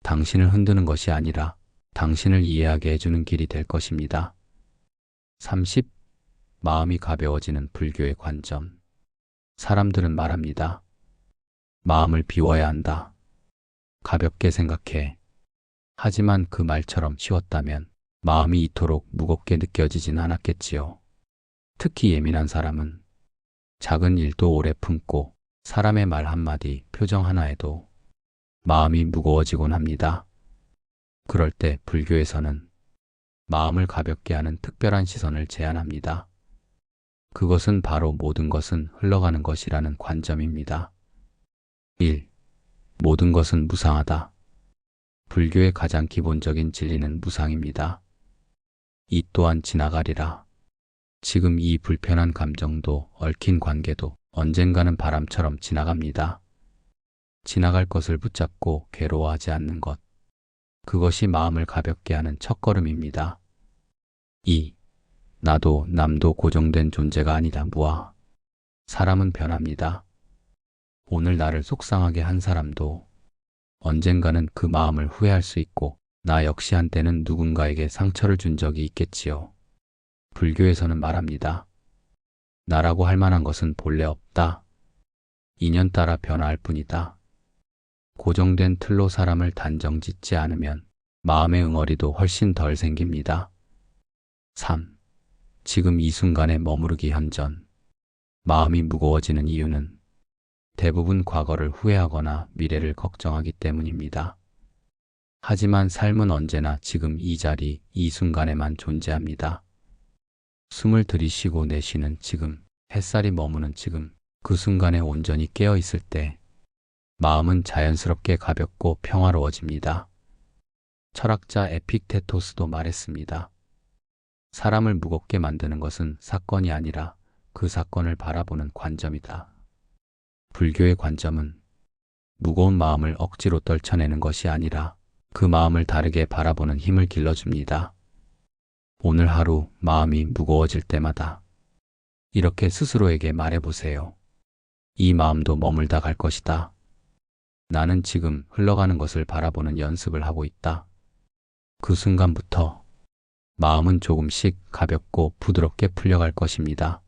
당신을 흔드는 것이 아니라 당신을 이해하게 해주는 길이 될 것입니다. 30. 마음이 가벼워지는 불교의 관점. 사람들은 말합니다. 마음을 비워야 한다. 가볍게 생각해. 하지만 그 말처럼 쉬웠다면 마음이 이토록 무겁게 느껴지진 않았겠지요. 특히 예민한 사람은 작은 일도 오래 품고 사람의 말 한마디, 표정 하나에도 마음이 무거워지곤 합니다. 그럴 때 불교에서는 마음을 가볍게 하는 특별한 시선을 제안합니다. 그것은 바로 모든 것은 흘러가는 것이라는 관점입니다. 1. 모든 것은 무상하다. 불교의 가장 기본적인 진리는 무상입니다. 이 또한 지나가리라. 지금 이 불편한 감정도 얽힌 관계도 언젠가는 바람처럼 지나갑니다. 지나갈 것을 붙잡고 괴로워하지 않는 것. 그것이 마음을 가볍게 하는 첫걸음입니다. 2. 나도 남도 고정된 존재가 아니다. 무아. 사람은 변합니다. 오늘 나를 속상하게 한 사람도 언젠가는 그 마음을 후회할 수 있고 나 역시 한때는 누군가에게 상처를 준 적이 있겠지요. 불교에서는 말합니다. 나라고 할 만한 것은 본래 없다. 인연 따라 변화할 뿐이다. 고정된 틀로 사람을 단정 짓지 않으면 마음의 응어리도 훨씬 덜 생깁니다. 3. 지금 이 순간에 머무르기 현전. 마음이 무거워지는 이유는 대부분 과거를 후회하거나 미래를 걱정하기 때문입니다. 하지만 삶은 언제나 지금 이 자리, 이 순간에만 존재합니다. 숨을 들이쉬고 내쉬는 지금, 햇살이 머무는 지금, 그 순간에 온전히 깨어 있을 때 마음은 자연스럽게 가볍고 평화로워집니다. 철학자 에픽테토스도 말했습니다. 사람을 무겁게 만드는 것은 사건이 아니라 그 사건을 바라보는 관점이다. 불교의 관점은 무거운 마음을 억지로 떨쳐내는 것이 아니라 그 마음을 다르게 바라보는 힘을 길러줍니다. 오늘 하루 마음이 무거워질 때마다 이렇게 스스로에게 말해보세요. 이 마음도 머물다 갈 것이다. 나는 지금 흘러가는 것을 바라보는 연습을 하고 있다. 그 순간부터 마음은 조금씩 가볍고 부드럽게 풀려갈 것입니다.